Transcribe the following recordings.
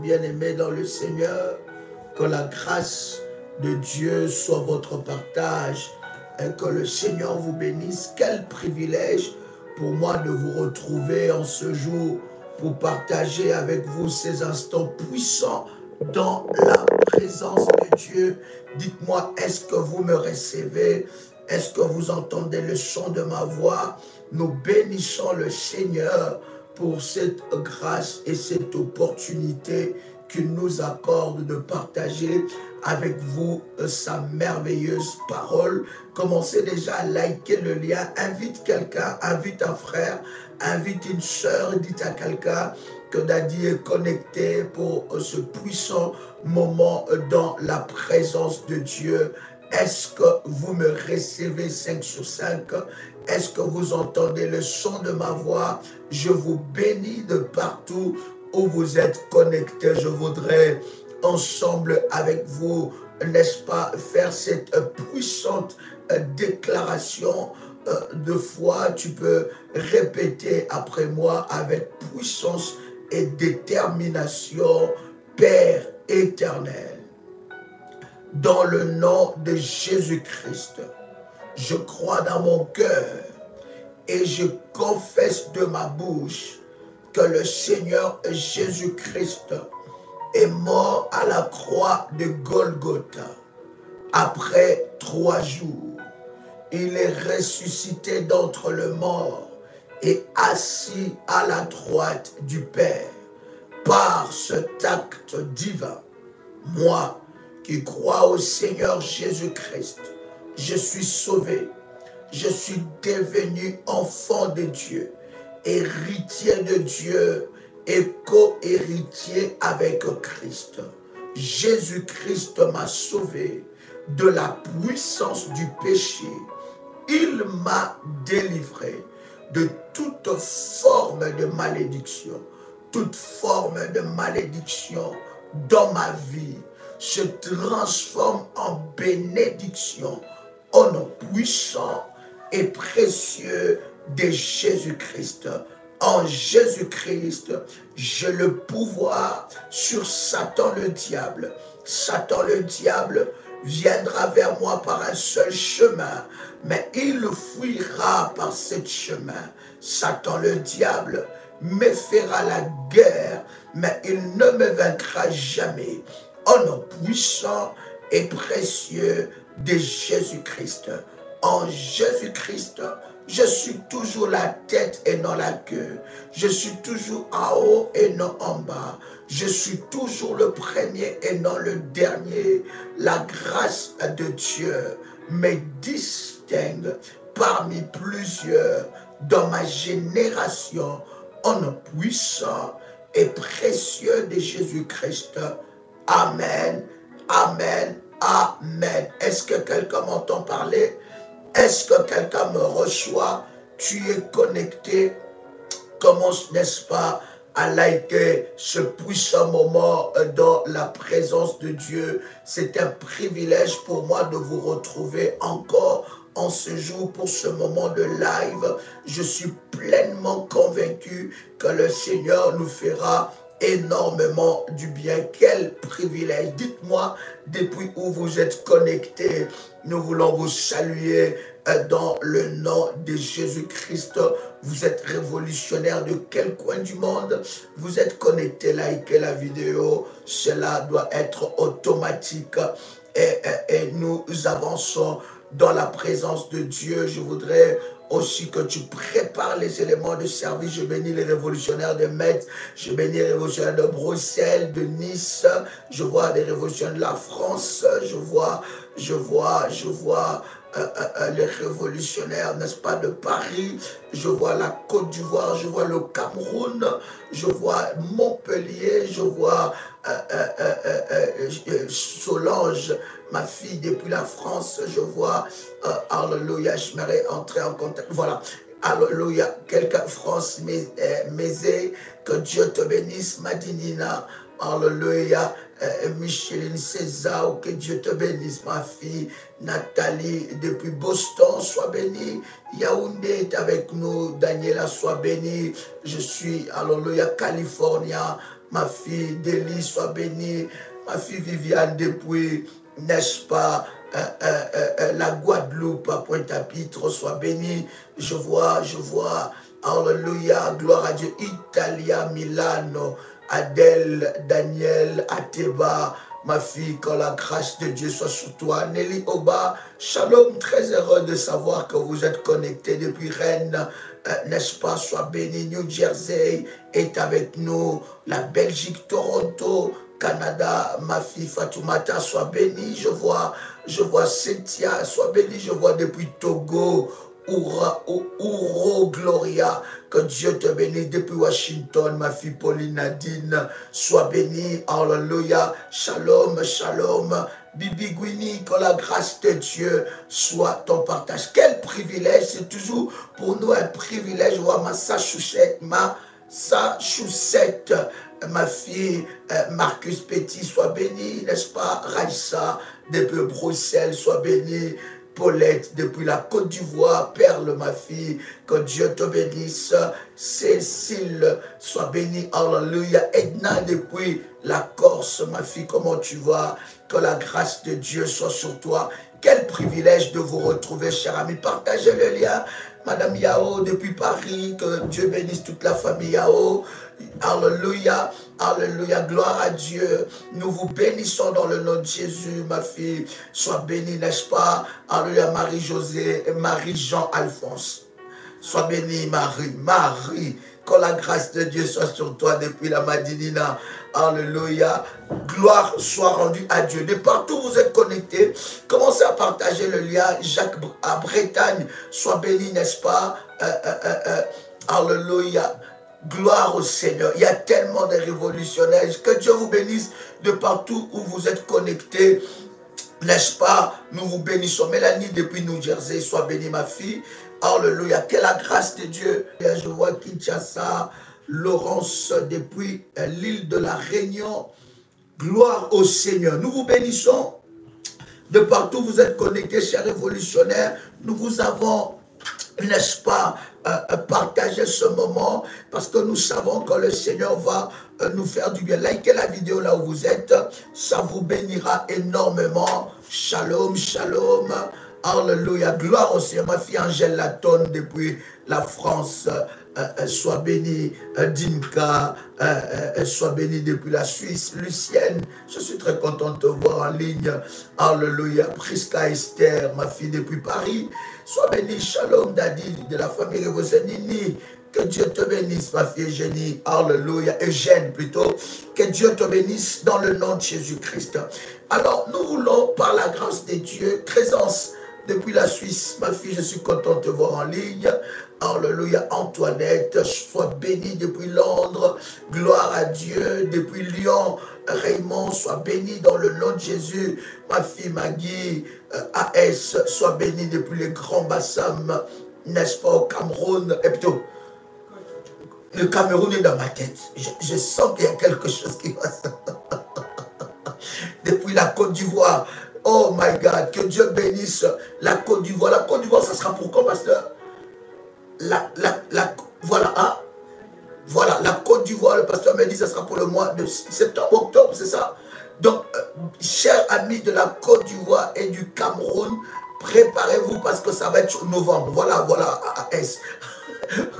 bien-aimés dans le Seigneur. Que la grâce de Dieu soit votre partage et que le Seigneur vous bénisse. Quel privilège pour moi de vous retrouver en ce jour pour partager avec vous ces instants puissants dans la présence de Dieu. Dites-moi, est-ce que vous me recevez? Est-ce que vous entendez le son de ma voix? Nous bénissons le Seigneur pour cette grâce et cette opportunité qu'il nous accorde de partager avec vous sa merveilleuse parole. Commencez déjà à liker le lien, invite quelqu'un, invite un frère, invite une sœur, dites à quelqu'un que Daddy est connecté pour ce puissant moment dans la présence de Dieu. Est-ce que vous me recevez 5 sur 5? Est-ce que vous entendez le son de ma voix? Je vous bénis de partout où vous êtes connectés. Je voudrais ensemble avec vous, n'est-ce pas, faire cette puissante déclaration de foi. Tu peux répéter après moi avec puissance et détermination. Père éternel, dans le nom de Jésus-Christ, je crois dans mon cœur et je confesse de ma bouche que le Seigneur Jésus-Christ est mort à la croix de Golgotha. Après 3 jours, il est ressuscité d'entre les morts et assis à la droite du Père. Par cet acte divin, moi qui crois au Seigneur Jésus-Christ, je suis sauvé, je suis devenu enfant de Dieu, héritier de Dieu et co-héritier avec Christ. Jésus-Christ m'a sauvé de la puissance du péché. Il m'a délivré de toute forme de malédiction. Toute forme de malédiction dans ma vie se transforme en bénédiction au nom puissant et précieux de Jésus-Christ. En Jésus-Christ, j'ai le pouvoir sur Satan le diable. Satan le diable viendra vers moi par un seul chemin, mais il fuira par ce chemin. Satan le diable me fera la guerre, mais il ne me vaincra jamais. Au nom puissant et précieux de Jésus-Christ. En Jésus-Christ, je suis toujours la tête et non la queue. Je suis toujours en haut et non en bas. Je suis toujours le premier et non le dernier. La grâce de Dieu me distingue parmi plusieurs dans ma génération. Au nom puissant et précieux de Jésus-Christ. Amen, amen, amen. Est-ce que quelqu'un m'entend parler? Est-ce que quelqu'un me reçoit? Tu es connecté? Commence, n'est-ce pas, à liker ce puissant moment dans la présence de Dieu. C'est un privilège pour moi de vous retrouver encore en ce jour pour ce moment de live. Je suis pleinement convaincu que le Seigneur nous fera énormément du bien. Quel privilège. Dites-moi depuis où vous êtes connectés. Nous voulons vous saluer dans le nom de Jésus-Christ. Vous êtes révolutionnaire de quel coin du monde? Vous êtes connecté, likez la vidéo. Cela doit être automatique. Et nous avançons dans la présence de Dieu. Je voudrais aussi que tu prépares les éléments de service. Je bénis les révolutionnaires de Metz, je bénis les révolutionnaires de Bruxelles, de Nice, je vois des révolutionnaires de la France, je vois les révolutionnaires, n'est-ce pas, de Paris, je vois la Côte d'Ivoire, je vois le Cameroun, je vois Montpellier, je vois Solange, ma fille depuis la France, je vois, alléluia, je m'aimerais entrer en contact, voilà, alléluia, quelqu'un, France, Mézé, que Dieu te bénisse, Madinina, alléluia, Micheline César, que Dieu te bénisse, ma fille, Nathalie, depuis Boston, sois bénie, Yaoundé est avec nous, Daniela, sois bénie, je suis, alléluia, California, ma fille Délie, sois bénie. Ma fille Viviane depuis, n'est-ce pas, la Guadeloupe à Pointe-à-Pitre, sois bénie. Je vois, alléluia, gloire à Dieu. Italia, Milano, Adèle, Daniel, Ateba, ma fille, que la grâce de Dieu soit sur toi. Nelly Oba, shalom, très heureux de savoir que vous êtes connectés depuis Rennes, n'est-ce pas, sois béni. New Jersey est avec nous, la Belgique, Toronto, Canada, ma fille Fatoumata, sois bénie. Je vois Cynthia, sois bénie. Je vois depuis Togo, Ouro Gloria, que Dieu te bénisse. Depuis Washington, ma fille Pauline Nadine, sois bénie. Alléluia. Shalom, shalom. Bibi Gwini, que la grâce de Dieu soit ton partage. Quel privilège, c'est toujours pour nous un privilège. Je vois Massachusetts, ma fille Marcus Petit, sois bénie, n'est-ce pas? Raissa, depuis Bruxelles, sois bénie. Paulette, depuis la Côte d'Ivoire, Perle, ma fille, que Dieu te bénisse. Cécile, sois bénie, alléluia. Edna, depuis la Corse, ma fille, comment tu vas? Que la grâce de Dieu soit sur toi. Quel privilège de vous retrouver, chers amis. Partagez le lien. Madame Yao, depuis Paris, que Dieu bénisse toute la famille Yao. Alléluia, alléluia, gloire à Dieu. Nous vous bénissons dans le nom de Jésus, ma fille. Sois bénie, n'est-ce pas? Alléluia, Marie-Josée et Marie-Jean Alphonse. Sois bénie, Marie. Que la grâce de Dieu soit sur toi depuis la Madinina. Alléluia. Gloire soit rendue à Dieu. De partout où vous êtes connectés, commencez à partager le lien. Jacques à Bretagne, sois béni, n'est-ce pas? Alléluia. Gloire au Seigneur. Il y a tellement de révolutionnaires. Que Dieu vous bénisse de partout où vous êtes connectés. N'est-ce pas? Nous vous bénissons. Mélanie depuis New Jersey, sois bénie, ma fille. Alléluia. Que la grâce de Dieu. Je vois Kinshasa, Laurence depuis l'île de la Réunion. Gloire au Seigneur. Nous vous bénissons. De partout où vous êtes connectés, chers révolutionnaires. Nous vous avons, n'est-ce pas, partagé ce moment parce que nous savons que le Seigneur va nous faire du bien. Likez la vidéo là où vous êtes. Ça vous bénira énormément. Shalom, shalom. Alléluia. Gloire au Seigneur. Ma fille Angèle Latonne depuis la France. Sois bénie. Dinka. Sois bénie depuis la Suisse. Lucienne. Je suis très content de te voir en ligne. Alléluia. Prisca Esther. Ma fille depuis Paris. Sois bénie. Shalom Dadi de la famille Revosenini. Que Dieu te bénisse, ma fille Eugénie. Alléluia. Eugène plutôt. Que Dieu te bénisse dans le nom de Jésus-Christ. Alors, nous voulons, par la grâce de Dieu, présence depuis la Suisse. Ma fille, je suis content de te voir en ligne. Alléluia. Antoinette, sois bénie depuis Londres. Gloire à Dieu. Depuis Lyon, Raymond, sois béni dans le nom de Jésus. Ma fille Maggie, AS, sois bénie depuis les grands Bassam, n'est-ce pas, au Cameroun. Et plutôt, le Cameroun est dans ma tête. Je sens qu'il y a quelque chose qui va se... Depuis la Côte d'Ivoire. Oh my God, que Dieu bénisse la Côte d'Ivoire. La Côte d'Ivoire, ça sera pour quand, pasteur? Voilà, hein? Voilà, la Côte d'Ivoire, le pasteur m'a dit, ça sera pour le mois de septembre, octobre, c'est ça? Donc, chers amis de la Côte d'Ivoire et du Cameroun, préparez-vous parce que ça va être novembre. Voilà, AS.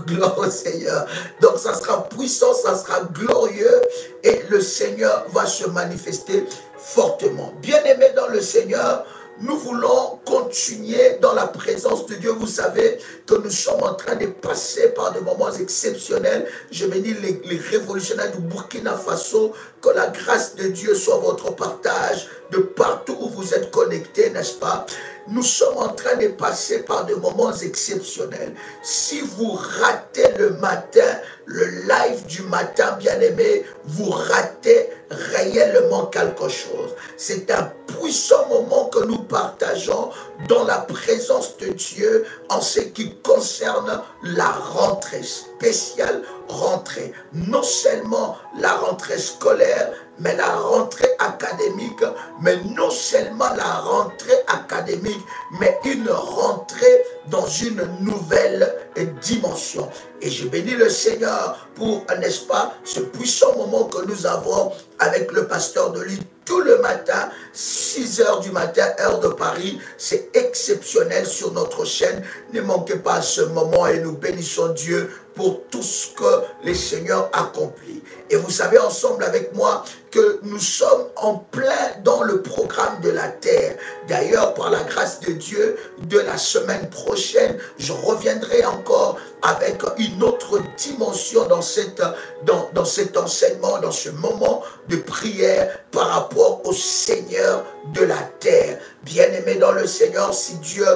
Gloire au Seigneur. Donc ça sera puissant, ça sera glorieux et le Seigneur va se manifester fortement. Bien-aimés dans le Seigneur, nous voulons continuer dans la présence de Dieu. Vous savez que nous sommes en train de passer par des moments exceptionnels. Je bénis les révolutionnaires du Burkina Faso. Que la grâce de Dieu soit votre partage de partout où vous êtes connectés, n'est-ce pas? Nous sommes en train de passer par des moments exceptionnels. Si vous ratez le matin, le live du matin, bien-aimé, vous ratez réellement quelque chose. C'est un puissant moment que nous partageons dans la présence de Dieu en ce qui concerne la rentrée, spéciale rentrée. Non seulement la rentrée scolaire, mais la rentrée académique, mais non seulement la rentrée académique, mais une rentrée dans une nouvelle dimension. Et je bénis le Seigneur pour, n'est-ce pas, ce puissant moment que nous avons avec le pasteur de l'île tout le matin, 6 heures du matin, heure de Paris. C'est exceptionnel sur notre chaîne. Ne manquez pas ce moment et nous bénissons Dieu pour tout ce que le Seigneur accomplit. Et vous savez ensemble avec moi que nous sommes en plein dans le programme de la terre. D'ailleurs, par la grâce de Dieu, de la semaine prochaine, je reviendrai encore avec une autre dimension dans cet enseignement, dans ce moment de prière par rapport au Seigneur de la terre. Bien-aimés dans le Seigneur, si Dieu,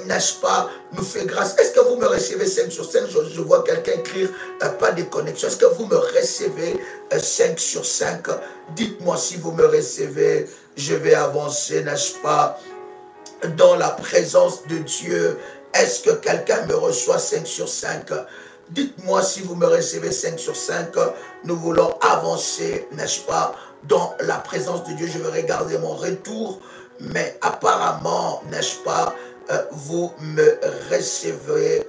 n'est-ce pas, nous fait grâce. Est-ce que vous me recevez 5 sur 5? Je vois quelqu'un écrire pas de connexion. Est-ce que vous me recevez 5 sur 5? Dites-moi si vous me recevez. Je vais avancer, n'est-ce pas, dans la présence de Dieu. Est-ce que quelqu'un me reçoit 5 sur 5? Dites-moi si vous me recevez 5 sur 5. Nous voulons avancer, n'est-ce pas, dans la présence de Dieu. Je vais regarder mon retour, mais apparemment, n'est-ce pas, vous me recevez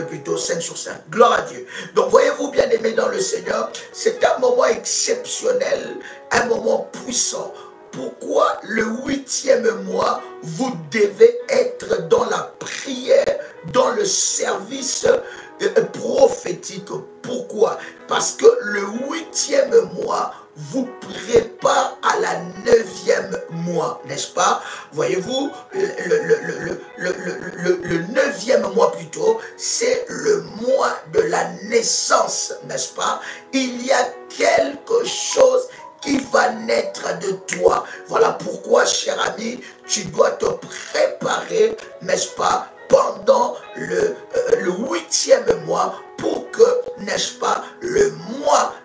plutôt 5 sur 5. Gloire à Dieu. Donc, voyez-vous, bien-aimés dans le Seigneur, c'est un moment exceptionnel, un moment puissant. Pourquoi le 8e mois, vous devez être dans la prière, dans le service prophétique? Pourquoi? Parce que le 8e mois vous prépare à la 9e mois, n'est-ce pas? Voyez-vous, le 9e mois plutôt, c'est le mois de la naissance, n'est-ce pas? Il y a quelque chose qui va naître de toi. Voilà pourquoi, cher ami, tu dois te préparer, n'est-ce pas, pendant le 8e mois pour que, n'est-ce pas, le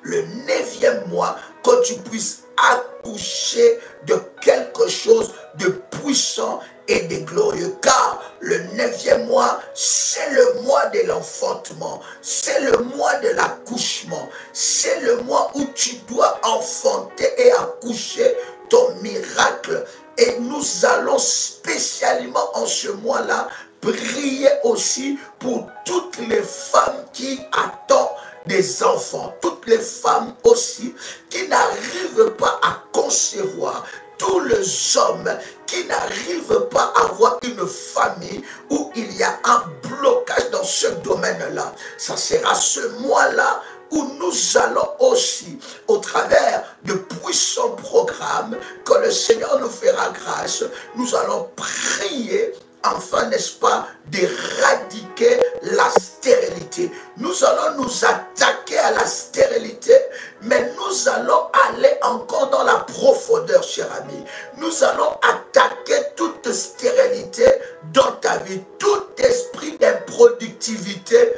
9e mois, que tu puisses accoucher de quelque chose de puissant et de glorieux. Car le 9e mois, c'est le mois de l'enfantement, c'est le mois de l'accouchement, c'est le mois où tu dois enfanter et accoucher ton miracle. Et nous allons spécialement en ce mois-là prier aussi pour toutes les femmes qui attendent des enfants, toutes les femmes aussi qui n'arrivent pas à concevoir, tous les hommes qui n'arrivent pas à avoir une famille où il y a un blocage dans ce domaine-là. Ça sera ce mois-là où nous allons aussi, au travers de puissants programmes que le Seigneur nous fera grâce, nous allons prier enfin, n'est-ce pas, d'éradiquer la stérilité. Nous allons nous attaquer à la stérilité, mais nous allons aller encore dans la profondeur, cher ami. Nous allons attaquer toute stérilité dans ta vie, tout esprit d'improductivité,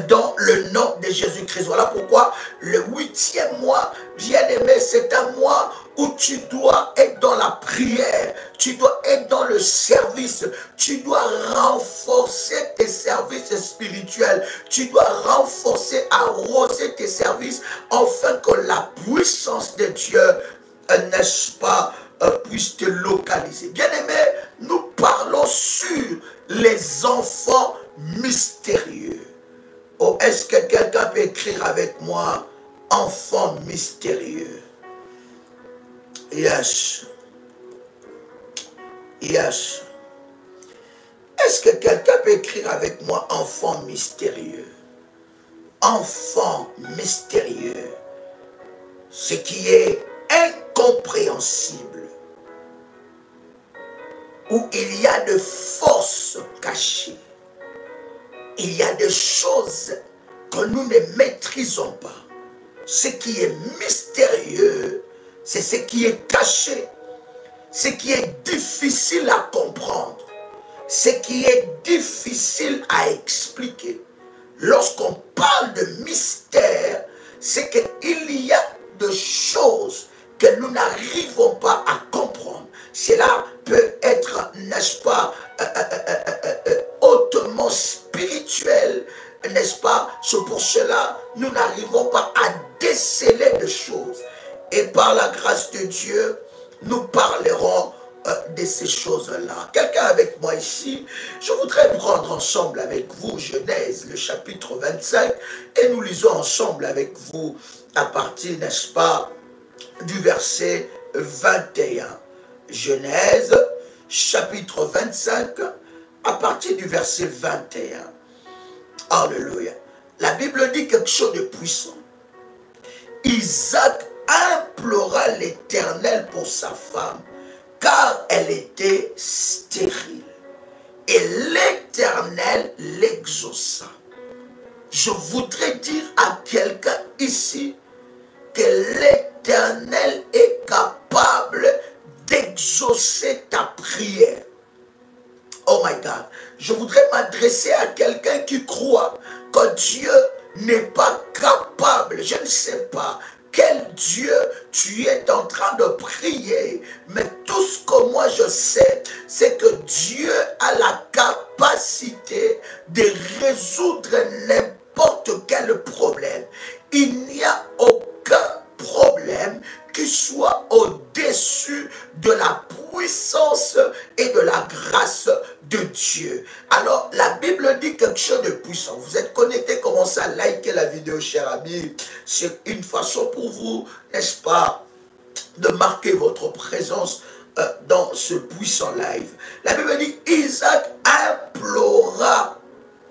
dans le nom de Jésus-Christ. Voilà pourquoi le 8e mois, bien-aimé, c'est un mois où tu dois être dans la prière, tu dois être dans le service, tu dois renforcer tes services spirituels, tu dois renforcer, arroser tes services, afin que la puissance de Dieu, n'est-ce pas, puisse te localiser. Bien-aimé, nous parlons sur les enfants mystérieux. Oh, est-ce que quelqu'un peut écrire avec moi, enfant mystérieux? Yes. Yes. Est-ce que quelqu'un peut écrire avec moi, enfant mystérieux? Enfant mystérieux. Ce qui est incompréhensible. Où il y a de forces cachées. Il y a des choses que nous ne maîtrisons pas. Ce qui est mystérieux, c'est ce qui est caché. Ce qui est difficile à comprendre. Ce qui est difficile à expliquer. Lorsqu'on parle de mystère, c'est qu'il y a des choses que nous n'arrivons pas à comprendre. Cela peut être, n'est-ce pas, hautement spirituel, n'est-ce pas? C'est pour cela nous n'arrivons pas à déceler des choses. Et par la grâce de Dieu, nous parlerons de ces choses-là. Quelqu'un avec moi ici, je voudrais prendre ensemble avec vous Genèse, le chapitre 25, et nous lisons ensemble avec vous à partir, n'est-ce pas, du verset 21. Genèse, chapitre 25, à partir du verset 21. Alléluia. La Bible dit quelque chose de puissant. Isaac implora l'Éternel pour sa femme, car elle était stérile. Et l'Éternel l'exauça. Je voudrais dire à quelqu'un ici que l'Éternel est capable d'exaucer ta prière. Oh my God. Je voudrais m'adresser à quelqu'un qui croit que Dieu n'est pas capable. Je ne sais pas quel Dieu tu es en train de prier. Mais tout ce que moi je sais, c'est que Dieu a la capacité de résoudre n'importe quel problème. Il n'y a aucun problème qui soit au-dessus de la puissance et de la grâce de Dieu. Alors, la Bible dit quelque chose de puissant. Vous êtes connectés, commencez à liker la vidéo, cher ami. C'est une façon pour vous, n'est-ce pas, de marquer votre présence dans ce puissant live. La Bible dit, Isaac implora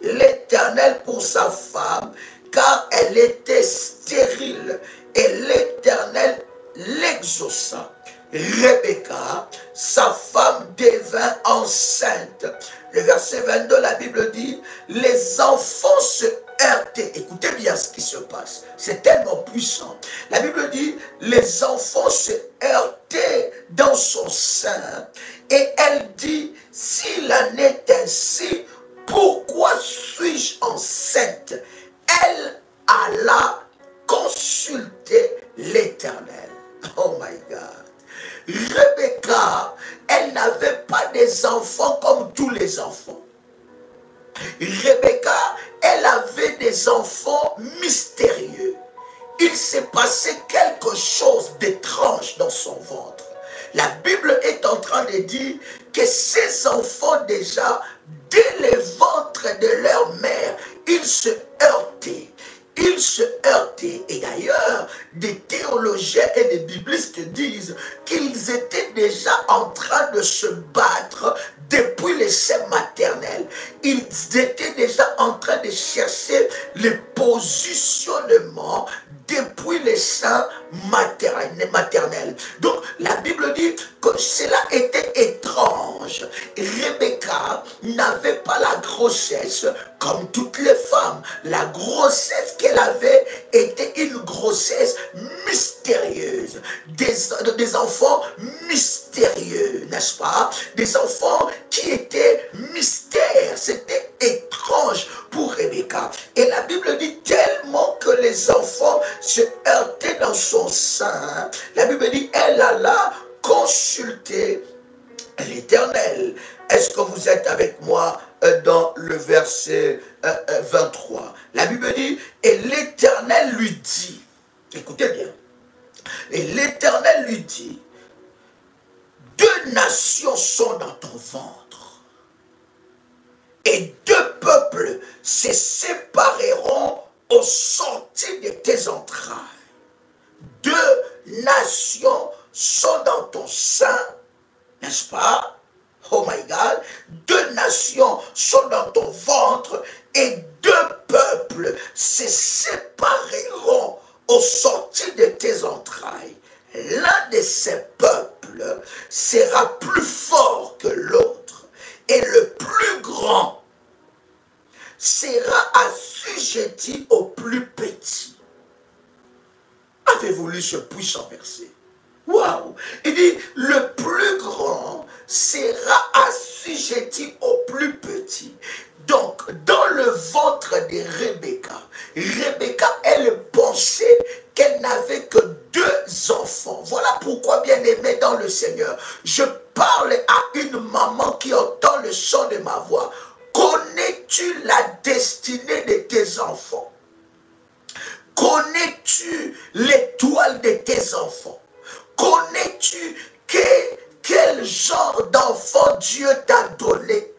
l'Éternel pour sa femme, car elle était stérile, et l'Éternel l'exauça. Rebecca, sa femme, devint enceinte. Le verset 22, la Bible dit, les enfants se heurtaient. Écoutez bien ce qui se passe. C'est tellement puissant. La Bible dit, les enfants se heurtaient dans son sein. Et elle dit, s'il en est ainsi, pourquoi suis-je enceinte? Elle alla consulter l'Éternel. Oh my God. Rebecca, elle n'avait pas des enfants comme tous les enfants. Rebecca, elle avait des enfants mystérieux. Il s'est passé quelque chose d'étrange dans son ventre. La Bible est en train de dire que ces enfants déjà, dès le ventre de leur mère, ils se heurtaient. Ils se heurtaient. Et d'ailleurs, des théologiens et des biblistes disent qu'ils étaient déjà en train de se battre depuis les sein maternels. Ils étaient déjà en train de chercher le positionnement depuis les seins maternels. Donc, la Bible dit que cela était étrange. Rebecca n'avait pas la grossesse comme toutes les femmes. La grossesse qu'elle avait était une grossesse mystérieuse. Des enfants mystérieux, n'est-ce pas? Des enfants qui étaient mystères. C'était étrange pour Rebecca. Et la Bible dit tellement que les enfants se heurtaient dans son sein. La Bible dit, elle alla consulter l'Éternel. Est-ce que vous êtes avec moi dans le verset 23? La Bible dit, et l'Éternel lui dit, écoutez bien, et l'Éternel lui dit, deux nations sont dans ton ventre, et deux peuples se sépareront au sortir de tes entrailles. Deux nations sont dans ton sein, n'est-ce pas? Oh my God. Deux nations sont dans ton ventre et deux peuples se sépareront au sortir de tes entrailles. L'un de ces peuples sera plus fort que l'autre et le plus grand sera assujetti au plus petit. Avez-vous lu ce puissant verset? Waouh! Il dit, le plus grand sera assujetti au plus petit. Donc, dans le ventre de Rebecca, elle pensait qu'elle n'avait que deux enfants. Voilà pourquoi, bien aimé dans le Seigneur, je parle à une maman qui entend le son de ma voix. Connais-tu la destinée de tes enfants? Connais-tu l'étoile de tes enfants? Connais-tu quel genre d'enfant Dieu t'a donné?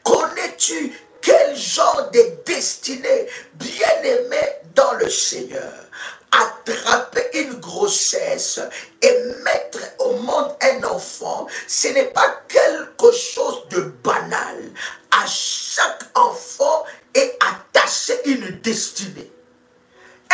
Connais-tu quel genre de destinée bien-aimée dans le Seigneur? Attraper une grossesse et mettre au monde un enfant, ce n'est pas quelque chose de banal. À chaque enfant est attaché une destinée.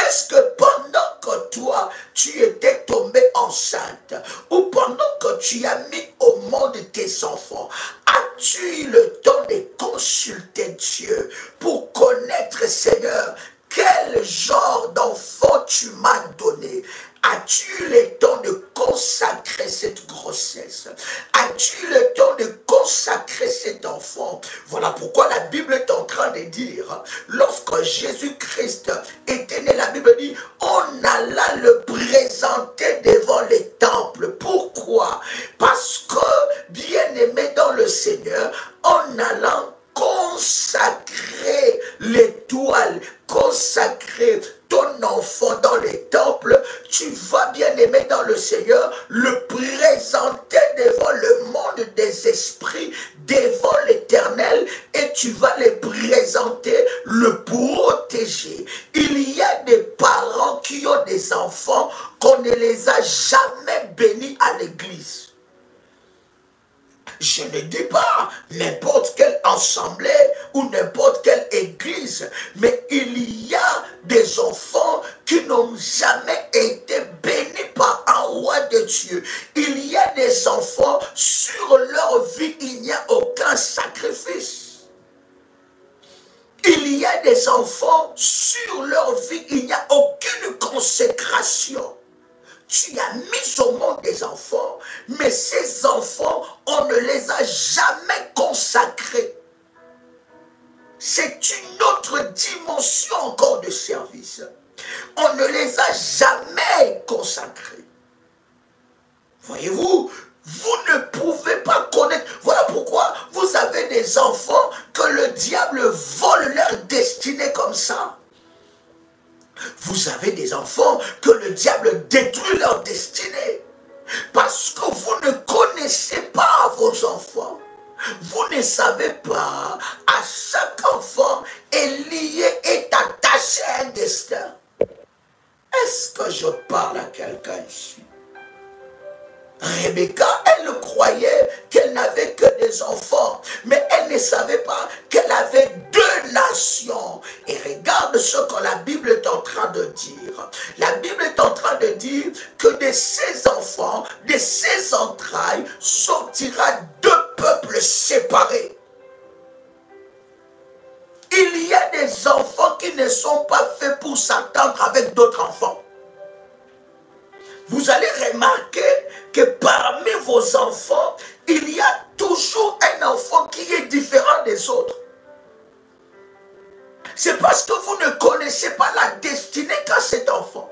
Est-ce que pendant que toi, tu étais tombé enceinte, ou pendant que tu as mis au monde tes enfants, as-tu eu le temps de consulter Dieu pour connaître, Seigneur, quel genre d'enfant tu m'as donné? As-tu eu le temps de consacrer cette grossesse? As-tu eu le temps de consacrer cet enfant? Voilà pourquoi la Bible est en train de dire, lorsque Jésus-Christ était né, la Bible dit, on alla le présenter devant les temples. Pourquoi? Parce que, bien-aimé dans le Seigneur, en allant consacrer l'étoile, consacrer ton enfant dans les temples, tu vas, bien aimé dans le Seigneur, le présenter devant le monde des esprits, devant l'Éternel, et tu vas le présenter, le protéger. Il y a des parents qui ont des enfants qu'on ne les a jamais bénis à l'église. Je ne dis pas n'importe quelle assemblée ou n'importe quelle église, mais il y a des enfants qui n'ont jamais été bénis par un roi de Dieu. Il y a des enfants, sur leur vie, il n'y a aucun sacrifice. Il y a des enfants, sur leur vie, il n'y a aucune consécration. Tu as mis au monde des enfants, mais ces enfants, on ne les a jamais consacrés. C'est une autre dimension encore de service. On ne les a jamais consacrés. Voyez-vous, vous ne pouvez pas connaître. Voilà pourquoi vous avez des enfants que le diable vole leur destinée comme ça. Vous avez des enfants que le diable détruit leur destinée. Parce que vous ne connaissez pas vos enfants. Vous ne savez pas, à chaque enfant est lié, est attaché à un destin. Est-ce que je parle à quelqu'un ici? Rebecca, elle croyait qu'elle n'avait que des enfants, mais elle ne savait pas qu'elle avait deux nations. Et regarde ce que la Bible est en train de dire. La Bible est en train de dire que de ses enfants, de ses entrailles, sortira deux peuples séparés. Il y a des enfants qui ne sont pas faits pour s'entendre avec d'autres enfants. Vous allez remarquer que parmi vos enfants, il y a toujours un enfant qui est différent des autres. C'est parce que vous ne connaissez pas la destinée qu'a cet enfant.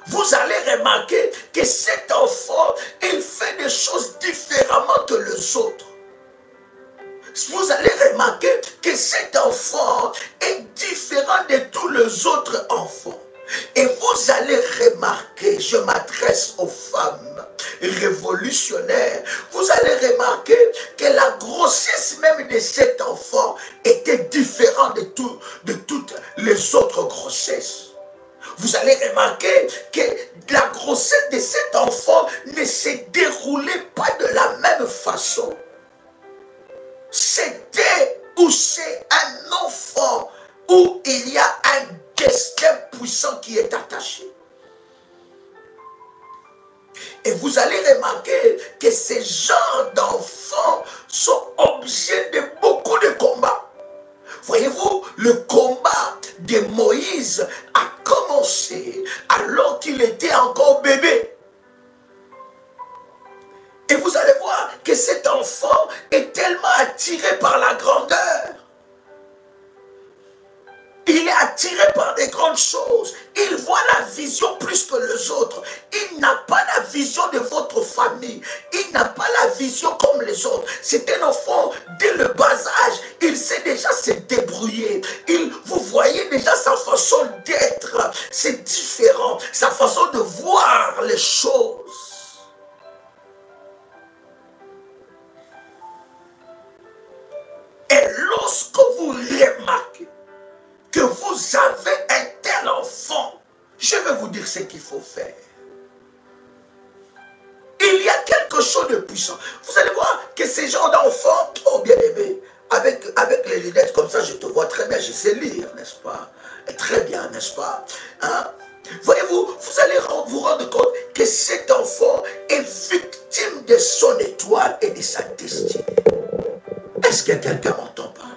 Vous allez remarquer que cet enfant, il fait des choses différemment que les autres. Vous allez remarquer que cet enfant est différent de tous les autres enfants. Et vous allez remarquer, je m'adresse aux femmes révolutionnaires, vous allez remarquer que la grossesse même de cet enfant était différente de toutes les autres grossesses. Vous allez remarquer que la grossesse de cet enfant ne se déroulait pas de la même façon. C'était ou c'est un enfant où il y a un destin puissant qui est attaché. Et vous allez remarquer que ces genres d'enfants sont objets de beaucoup de combats. Voyez-vous, le combat de Moïse a commencé alors qu'il était encore bébé. Et vous allez voir que cet enfant est tellement attiré par la grandeur. Il est attiré par des grandes choses. Il voit la vision plus que les autres. Il n'a pas la vision de votre famille. Il n'a pas la vision comme les autres. C'est un enfant, dès le bas âge, il sait déjà se débrouiller. Vous voyez déjà sa façon d'être. ce qu'il faut faire. Il y a quelque chose de puissant. Vous allez voir que ces gens d'enfants, oh bien aimé, avec les lunettes comme ça, je te vois très bien, je sais lire, n'est-ce pas? Et très bien, n'est-ce pas? Hein? Voyez-vous, vous allez vous rendre compte que cet enfant est victime de son étoile et de sa destinée. Est-ce que quelqu'un m'entend parler?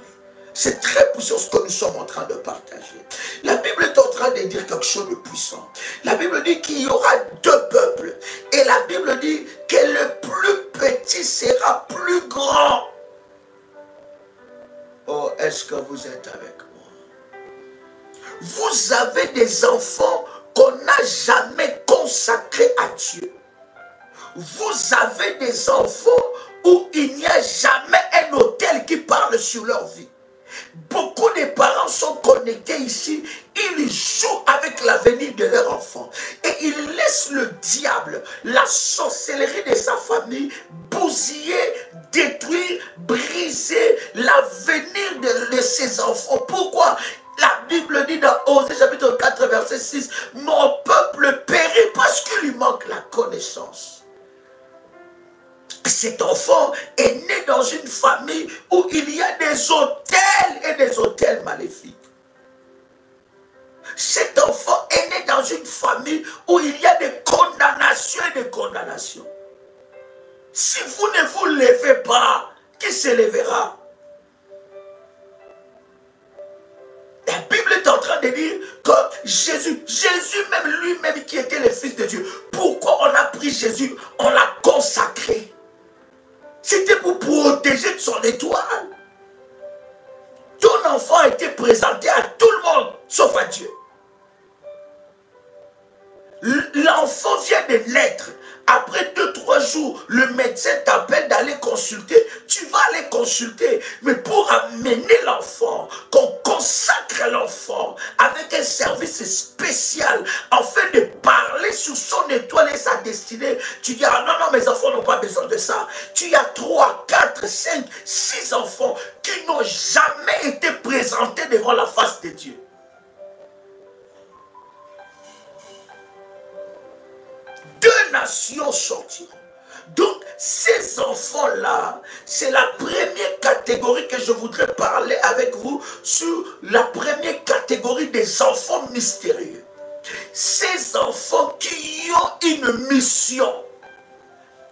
C'est très puissant ce que nous sommes en train de partager. La Bible est en train de dire quelque chose de puissant. La Bible dit qu'il y aura deux peuples. Et la Bible dit que le plus petit sera plus grand. Oh, est-ce que vous êtes avec moi? Vous avez des enfants qu'on n'a jamais consacrés à Dieu. Vous avez des enfants où il n'y a jamais un autel qui parle sur leur vie. Beaucoup de parents sont connectés ici, ils jouent avec l'avenir de leur enfant. Et ils laissent le diable, la sorcellerie de sa famille, bousiller, détruire, briser l'avenir de ses enfants. Pourquoi? La Bible dit dans Osée chapitre 4 verset 6, « Mon peuple périt parce qu'il lui manque la connaissance. » Cet enfant est né dans une famille où il y a des autels et des autels maléfiques. Cet enfant est né dans une famille où il y a des condamnations et des condamnations. Si vous ne vous levez pas, qui se lèvera? La Bible est en train de dire que Jésus même lui-même qui était le Fils de Dieu, pourquoi on a pris Jésus, on l'a consacré? C'était pour protéger de son étoile. Ton enfant a été présenté à tout le monde, sauf à Dieu. L'enfant vient de naître. Après 2-3 jours, le médecin t'appelle d'aller consulter. Tu vas aller consulter. Mais pour amener l'enfant, qu'on consacre l'enfant avec un service spécial, afin de parler sur son étoile et sa destinée, tu dis, ah non, non, mes enfants n'ont pas besoin de ça. Tu as 3, 4, 5, 6 enfants qui n'ont jamais été présentés devant la face de Dieu. Deux nations sortiront. Donc, ces enfants-là, c'est la première catégorie que je voudrais parler avec vous sur la première catégorie des enfants mystérieux. Ces enfants qui ont une mission.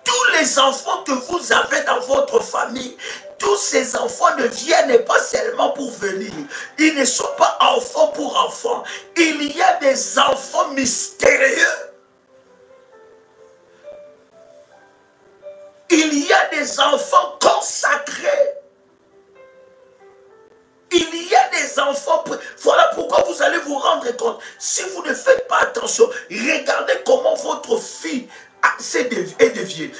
Tous les enfants que vous avez dans votre famille, tous ces enfants ne viennent pas seulement pour venir. Ils ne sont pas enfants pour enfants. Il y a des enfants mystérieux. Il y a des enfants consacrés. Il y a des enfants. Voilà pourquoi vous allez vous rendre compte. Si vous ne faites pas attention, regardez comment votre fille est déviée.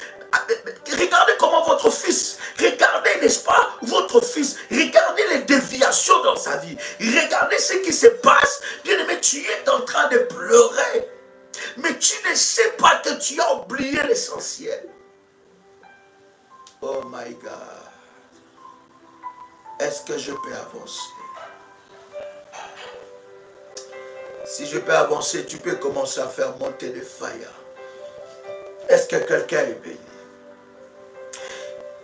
Regardez comment votre fils, regardez, n'est-ce pas, votre fils, regardez les déviations dans sa vie. Regardez ce qui se passe. Bien-aimé, tu es en train de pleurer. Mais tu ne sais pas que tu as oublié l'essentiel. Oh my God. Est-ce que je peux avancer? Si je peux avancer, tu peux commencer à faire monter le fire. Est-ce que quelqu'un est béni?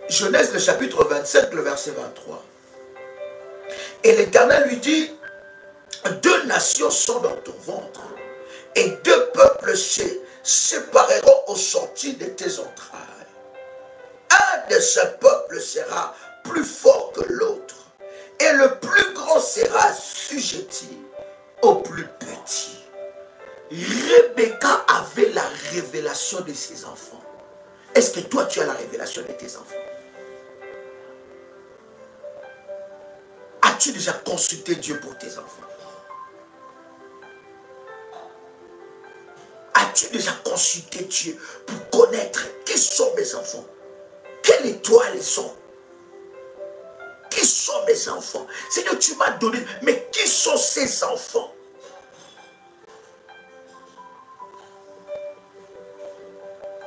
Genèse, le chapitre 27, le verset 23. Et l'Éternel lui dit, deux nations sont dans ton ventre, et deux peuples se sépareront au sortir de tes entrailles. Un de ce peuple sera plus fort que l'autre, et le plus grand sera assujetti au plus petit. Rebecca avait la révélation de ses enfants. Est-ce que toi tu as la révélation de tes enfants? As-tu déjà consulté Dieu pour tes enfants? As-tu déjà consulté Dieu pour connaître qui sont mes enfants? Quelle étoile ils sont? Qui sont mes enfants? Seigneur, tu m'as donné, mais qui sont ces enfants?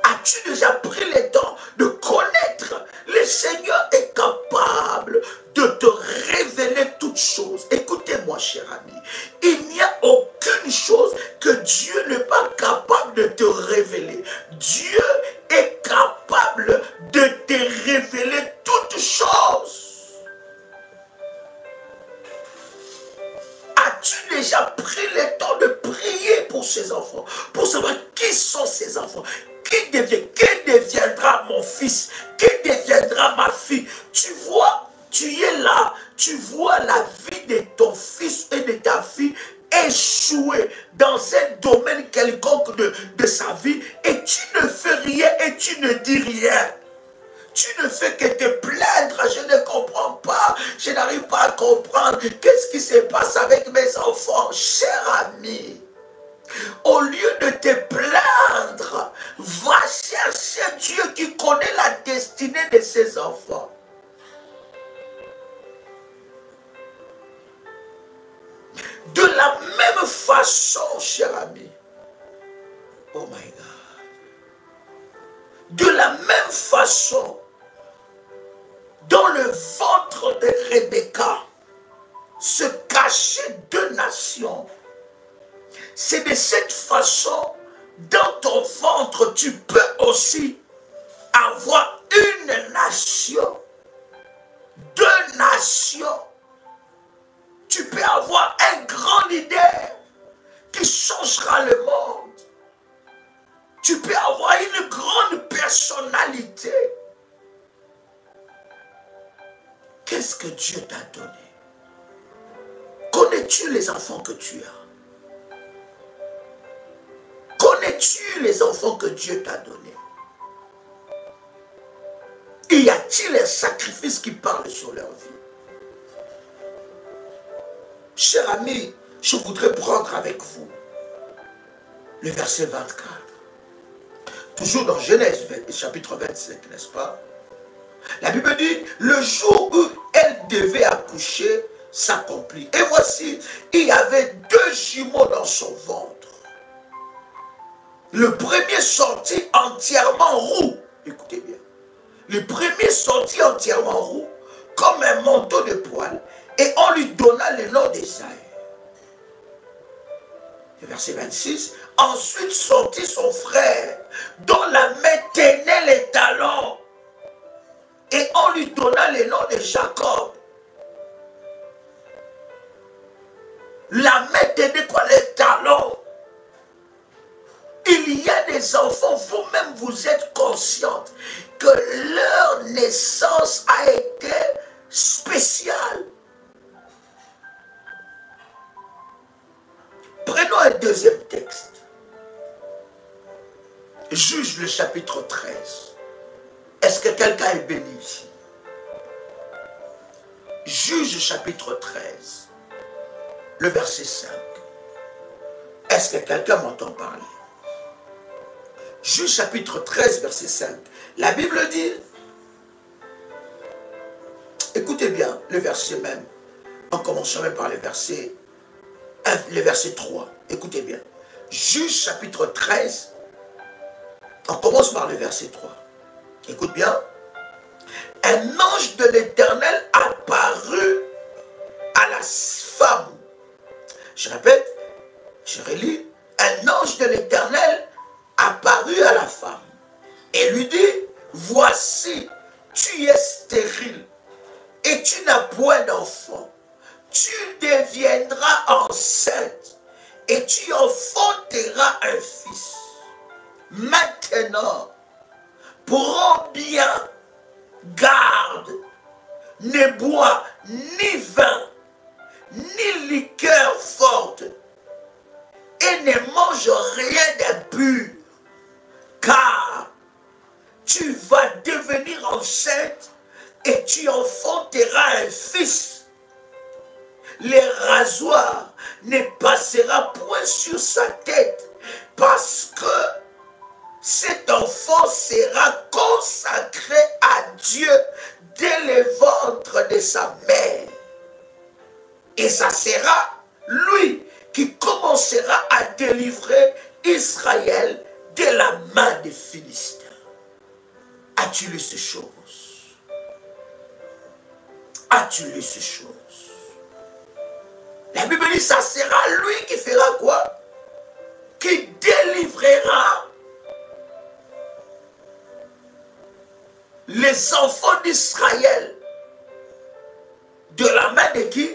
As-tu déjà pris le temps de connaître? Le Seigneur est capable de te révéler toutes choses. Écoutez-moi, cher ami, il n'y a aucune aucune chose que Dieu n'est pas capable de te révéler. Dieu est capable de te révéler toutes choses. As-tu déjà pris le temps de prier pour ces enfants, pour savoir qui sont ces enfants? Qui deviendra mon fils? Qui deviendra ma fille? Tu vois, tu es là, tu vois la vie de ton fils et de ta fille échouer dans un domaine quelconque de sa vie et tu ne fais rien et tu ne dis rien. Tu ne fais que te plaindre, je ne comprends pas, je n'arrive pas à comprendre. Qu'est-ce qui se passe avec mes enfants? Cher ami, au lieu de te plaindre, va chercher Dieu qui connaît la destinée de ses enfants. De la même façon, cher ami, oh my God, de la même façon, dans le ventre de Rebecca se cachaient deux nations. C'est de cette façon, dans ton ventre, tu peux aussi avoir une nation, deux nations. Tu peux avoir un grand leader qui changera le monde. Tu peux avoir une grande personnalité. Qu'est-ce que Dieu t'a donné? Connais-tu les enfants que tu as? Connais-tu les enfants que Dieu t'a donnés? Y a-t-il un sacrifice qui parle sur leur vie? Cher ami, je voudrais prendre avec vous le verset 24. Toujours dans Genèse chapitre 25, n'est-ce pas? La Bible dit, le jour où elle devait accoucher s'accomplit. Et voici, il y avait deux jumeaux dans son ventre. Le premier sortit entièrement roux. Écoutez bien. Le premier sortit entièrement roux, comme un manteau de poil, et on lui donna le nom d'Ésaïe. Verset 26. Ensuite sortit son frère, dont la main tenait les talons, et on lui donna le nom de Jacob. La main tenait quoi? Les talons. Il y a des enfants, vous-même vous êtes consciente que leur naissance a été spéciale. Prenons un deuxième texte. Juge le chapitre 13. Est-ce que quelqu'un est béni ici? Juge chapitre 13. Le verset 5. Est-ce que quelqu'un m'entend parler? Juge chapitre 13, verset 5. La Bible dit, écoutez bien le verset même, en commençant même par le verset 3. Écoutez bien. Juge chapitre 13, on commence par le verset 3. Écoute bien. Un ange de l'Éternel apparut à la femme. Je répète, je relis. Un ange de l'Éternel apparut à la femme et lui dit, voici, tu es stérile et tu n'as point d'enfant. Tu deviendras enceinte et tu enfanteras un fils. Maintenant, prends bien garde, ne bois ni vin, ni liqueur forte, et ne mange rien d'impur, car tu vas devenir enceinte et tu enfanteras un fils. Le rasoir ne passera point sur sa tête, parce que cet enfant sera consacré à Dieu dès le ventre de sa mère. Et ça sera lui qui commencera à délivrer Israël de la main des Philistins. As-tu lu ces choses? As-tu lu ces choses? La Bible dit, ça sera lui qui fera quoi? qui délivrera les enfants d'Israël de la main de qui?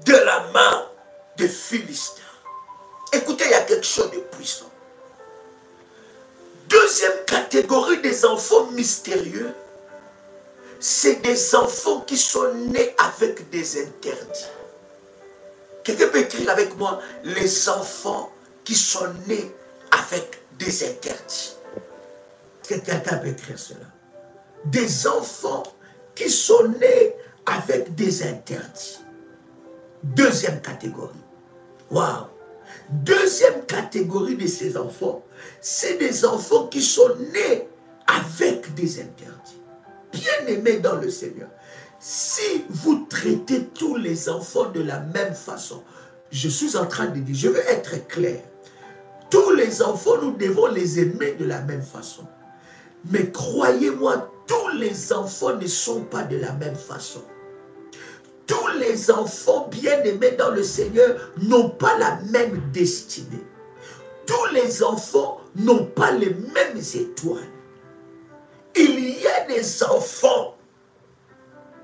De la main des Philistins. Écoutez, il y a quelque chose de puissant. Deuxième catégorie des enfants mystérieux, c'est des enfants qui sont nés avec des interdits. Quelqu'un peut écrire avec moi, les enfants qui sont nés avec des interdits. Quelqu'un peut écrire cela. Des enfants qui sont nés avec des interdits. Deuxième catégorie. Waouh! Deuxième catégorie de ces enfants, c'est des enfants qui sont nés avec des interdits. Bien-aimés dans le Seigneur, si vous traitez tous les enfants de la même façon, je suis en train de dire, je veux être clair, tous les enfants, nous devons les aimer de la même façon. Mais croyez-moi, tous les enfants ne sont pas de la même façon. Tous les enfants bien-aimés dans le Seigneur n'ont pas la même destinée. Tous les enfants n'ont pas les mêmes étoiles. Il y a des enfants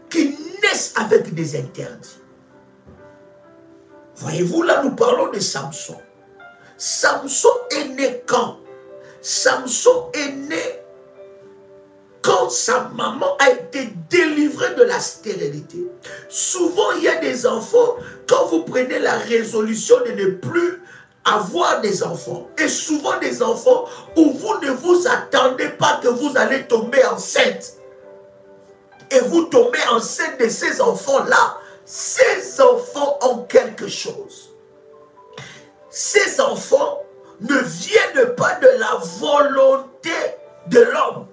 qui naissent avec des interdits. Voyez-vous, là nous parlons de Samson. Samson est né quand? Samson est né quand sa maman a été délivrée de la stérilité. Souvent, il y a des enfants, quand vous prenez la résolution de ne plus avoir des enfants, et souvent des enfants où vous ne vous attendez pas que vous allez tomber enceinte, et vous tombez enceinte de ces enfants-là, ces enfants ont quelque chose. Ces enfants ne viennent pas de la volonté de l'homme,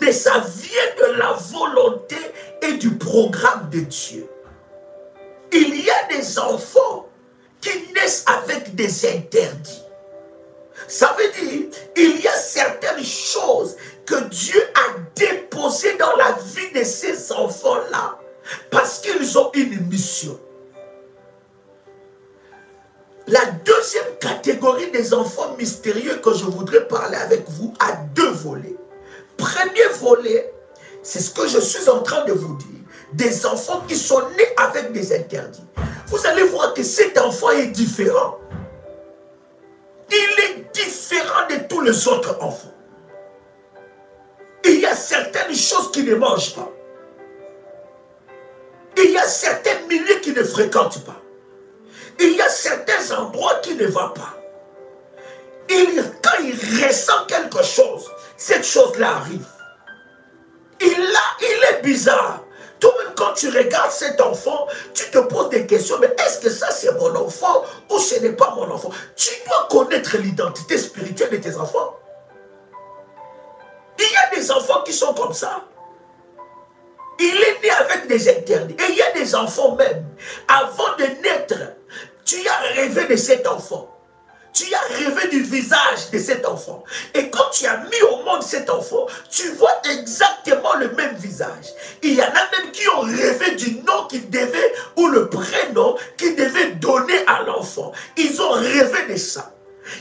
mais ça vient de la volonté et du programme de Dieu. Il y a des enfants qui naissent avec des interdits. Ça veut dire, il y a certaines choses que Dieu a déposées dans la vie de ces enfants-là, parce qu'ils ont une mission. La deuxième catégorie des enfants mystérieux que je voudrais parler avec vous a deux volets. Premier volet, c'est ce que je suis en train de vous dire. Des enfants qui sont nés avec des interdits. Vous allez voir que cet enfant est différent. Il est différent de tous les autres enfants. Il y a certaines choses qu'il ne mange pas. Il y a certains milieux qu'il ne fréquente pas. Il y a certains endroits qu'il ne va pas. Quand il ressent quelque chose, cette chose-là arrive. Il est bizarre. Toi-même, quand tu regardes cet enfant, tu te poses des questions. Mais est-ce que ça, c'est mon enfant ou ce n'est pas mon enfant? Tu dois connaître l'identité spirituelle de tes enfants. Il y a des enfants qui sont comme ça. Il est né avec des interdits. Et il y a des enfants même. Avant de naître, tu as rêvé de cet enfant. Tu as rêvé du visage de cet enfant. Et quand tu as mis au monde cet enfant, tu vois exactement le même visage. Il y en a même qui ont rêvé du nom qu'ils devaient, ou le prénom qu'ils devaient donner à l'enfant. Ils ont rêvé de ça.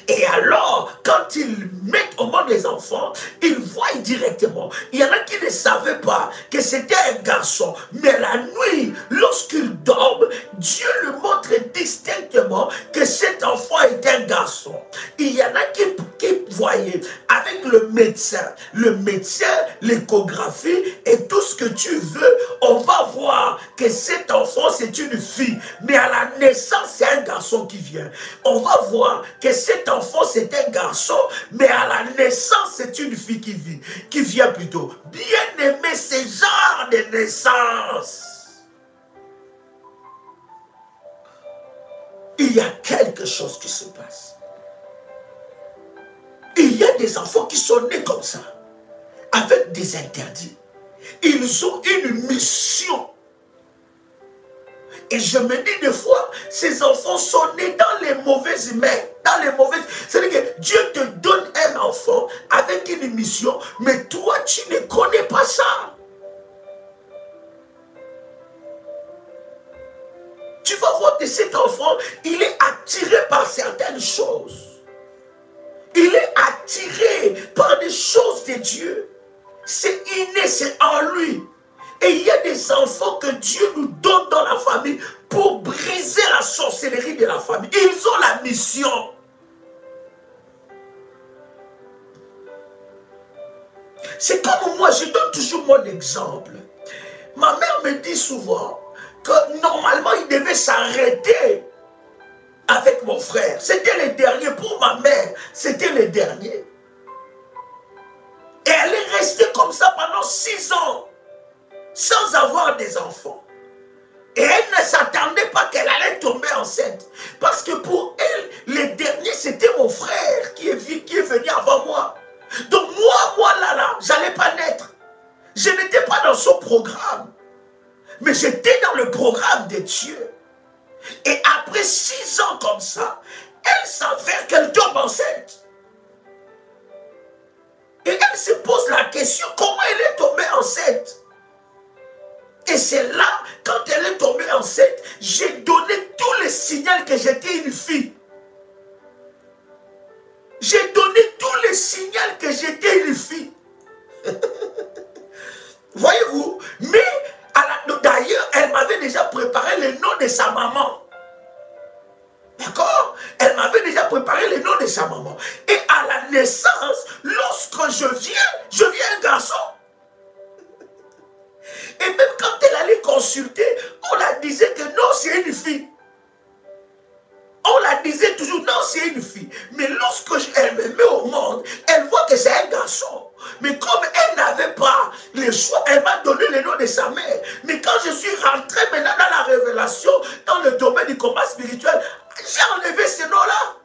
Et alors, quand ils mettent au monde les enfants, ils voient directement. Il y en a qui ne savaient pas que c'était un garçon. Mais la nuit, lorsqu'ils dorment, Dieu lui montre distinctement que cet enfant est un garçon. Il y en a qui voyaient avec le médecin, l'échographie et tout ce que tu veux, on va voir que cet enfant c'est une fille. Mais à la naissance, c'est un garçon qui vient. On va voir que cet enfant c'est un garçon, mais à la naissance c'est une fille qui vient plutôt. Bien aimé, ce genre de naissance. Il y a quelque chose qui se passe. Il y a des enfants qui sont nés comme ça, avec des interdits. Ils ont une mission. Et je me dis des fois, ces enfants sont nés dans les mauvaises mains. C'est-à-dire que Dieu te donne un enfant avec une mission, mais toi, tu ne connais pas ça. Tu vas voir que cet enfant, il est attiré par certaines choses. Il est attiré par des choses de Dieu. C'est inné, c'est en lui. Et il y a des enfants que Dieu nous donne dans la famille pour briser la sorcellerie de la famille. Ils ont la mission. C'est comme moi, je donne toujours mon exemple. Ma mère me dit souvent que normalement, il devait s'arrêter avec mon frère. C'était le dernier. Pour ma mère, c'était le dernier. Et elle est restée comme ça pendant 6 ans, sans avoir des enfants. Et elle ne s'attendait pas qu'elle allait tomber enceinte. Parce que pour elle, le dernier, c'était mon frère qui est venu avant moi. Donc moi là, j'allais pas naître. Je n'étais pas dans son programme. Mais j'étais dans le programme de Dieu. Et après 6 ans comme ça, elle s'avère qu'elle tombe enceinte. Et elle se pose la question, comment elle est tombée enceinte? Et c'est là, quand elle est tombée enceinte, j'ai donné tous les signaux que j'étais une fille. J'ai donné tous les signaux que j'étais une fille. Voyez-vous? Mais d'ailleurs, elle m'avait déjà préparé le nom de sa maman. D'accord? Elle m'avait déjà préparé le nom de sa maman. Et à la naissance, lorsque je viens un garçon. Et même quand elle allait consulter, on la disait que non, c'est une fille. On la disait toujours, non, c'est une fille. Mais lorsque elle me met au monde, elle voit que c'est un garçon. Mais comme elle n'avait pas le choix, elle m'a donné le nom de sa mère. Mais quand je suis rentré maintenant dans la révélation, dans le domaine du combat spirituel, j'ai enlevé ce nom-là.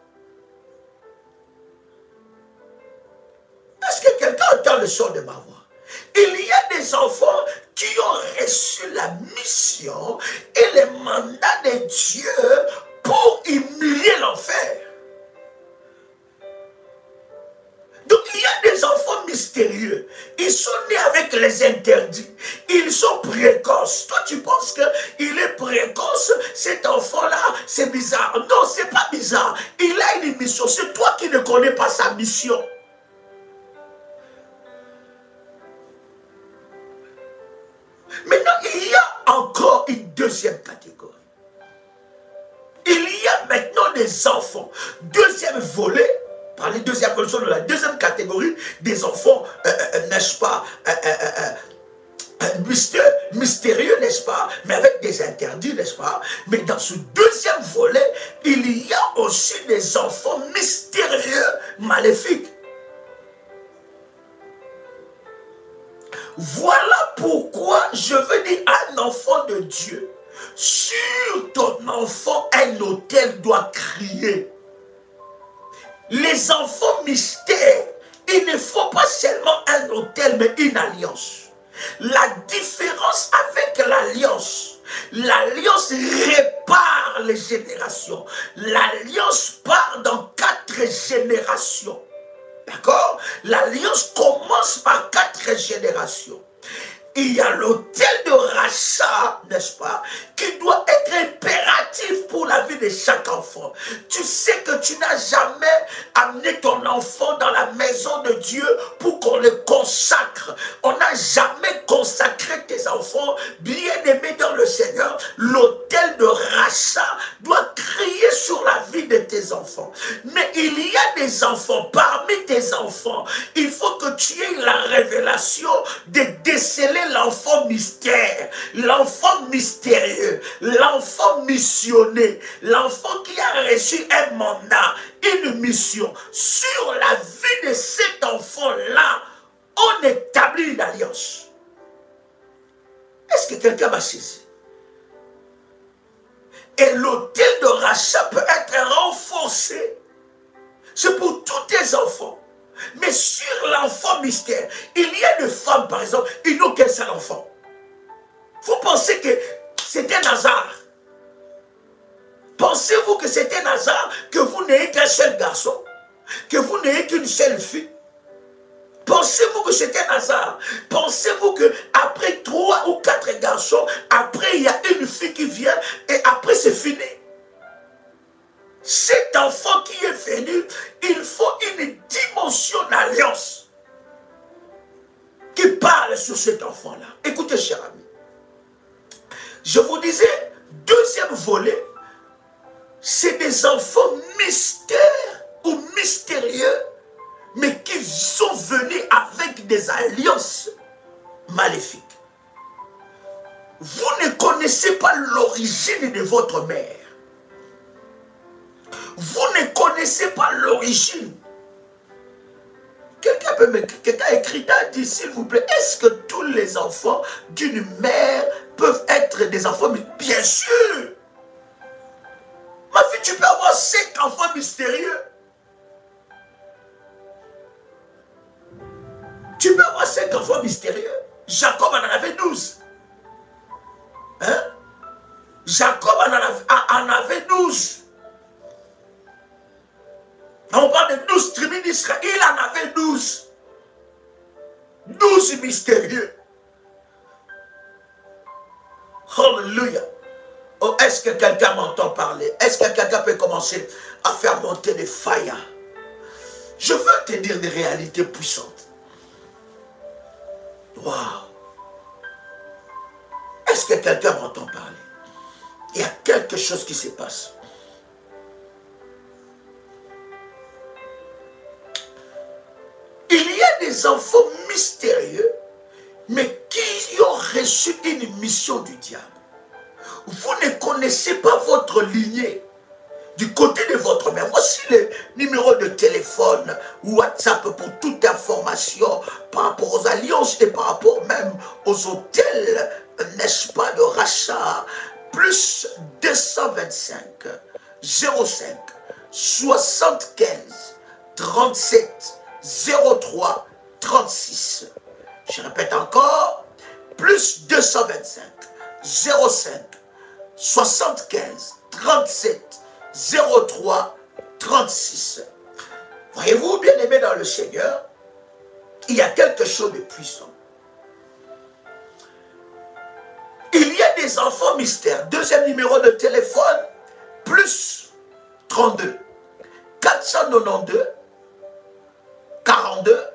Est-ce que quelqu'un entend le son de ma voix? Il y a des enfants qui ont reçu la mission et le mandat de Dieu pour humilier l'enfer. Donc il y a des enfants mystérieux. Ils sont nés avec les interdits. Ils sont précoces. Toi tu penses qu'il est précoce, cet enfant-là, c'est bizarre. Non, c'est pas bizarre. Il a une mission. C'est toi qui ne connais pas sa mission. Maintenant, il y a encore une deuxième catégorie. Il y a maintenant des enfants. Deuxième volet, par les deuxième de la deuxième catégorie, des enfants, n'est-ce pas, mystérieux, n'est-ce pas, mais avec des interdits, n'est-ce pas. Mais dans ce deuxième volet, il y a aussi des enfants mystérieux, maléfiques. Voilà pourquoi je veux dire à un enfant de Dieu, sur ton enfant, un autel doit crier. Les enfants mystères, il ne faut pas seulement un autel, mais une alliance. La différence avec l'alliance répare les générations. L'alliance part dans 4 générations. D'accord? L'alliance commence par 4 générations. Il y a l'autel de rachat, n'est-ce pas, qui doit être impératif pour la vie de chaque enfant. Tu sais que tu n'as jamais amené ton enfant dans la maison de Dieu pour qu'on le consacre. On n'a jamais consacré tes enfants bien aimés dans le Seigneur. L'autel de rachat doit crier sur la vie de tes enfants. Mais il y a des enfants, parmi tes enfants, il faut que tu aies la révélation de déceler l'enfant mystère, l'enfant mystérieux, l'enfant missionné, l'enfant qui a reçu un mandat, une mission. Sur la vie de cet enfant-là, on établit une alliance. Est-ce que quelqu'un m'a saisi? Et l'autel de rachat peut être renforcé. C'est pour tous tes enfants. Mais sur l'enfant mystère, il y a des femmes, par exemple, ils n'ont qu'un seul enfant. Vous pensez que c'est un hasard? Pensez-vous que c'est un hasard que vous n'ayez qu'un seul garçon? Que vous n'ayez qu'une seule fille? Pensez-vous que c'est un hasard? Pensez-vous qu'après 3 ou 4 garçons, après il y a une fille qui vient et après c'est fini? cet enfant qui est venu, il faut une dimension d'alliance qui parle sur cet enfant-là. Écoutez, cher ami, je vous disais, deuxième volet, c'est des enfants mystères ou mystérieux, mais qui sont venus avec des alliances maléfiques. Vous ne connaissez pas l'origine de votre mère. Vous ne connaissez pas l'origine. Quelqu'un a écrit, a dit, s'il vous plaît, est-ce que tous les enfants d'une mère peuvent être des enfants? Bien sûr. Ma fille, tu peux avoir 5 enfants mystérieux. Tu peux avoir 5 enfants mystérieux. Jacob en avait 12. Hein? Jacob en avait 12. On parle de 12 tribus d'Israël. Il en avait 12. 12 mystérieux. Alléluia. Oh, est-ce que quelqu'un m'entend parler? Est-ce que quelqu'un peut commencer à faire monter des failles? Je veux te dire des réalités puissantes. Waouh. Est-ce que quelqu'un m'entend parler? Il y a quelque chose qui se passe. Il y a des enfants mystérieux, mais qui ont reçu une mission du diable. Vous ne connaissez pas votre lignée du côté de votre mère. Voici le numéro de téléphone, WhatsApp pour toute information par rapport aux alliances et par rapport même aux hôtels, n'est-ce pas, de rachat. Plus 225 05 75 37 03 36. Je répète encore, plus 225 05 75 37 03 36. Voyez-vous, bien-aimés dans le Seigneur, il y a quelque chose de puissant. Il y a des enfants mystères. Deuxième numéro de téléphone, plus 32 492 42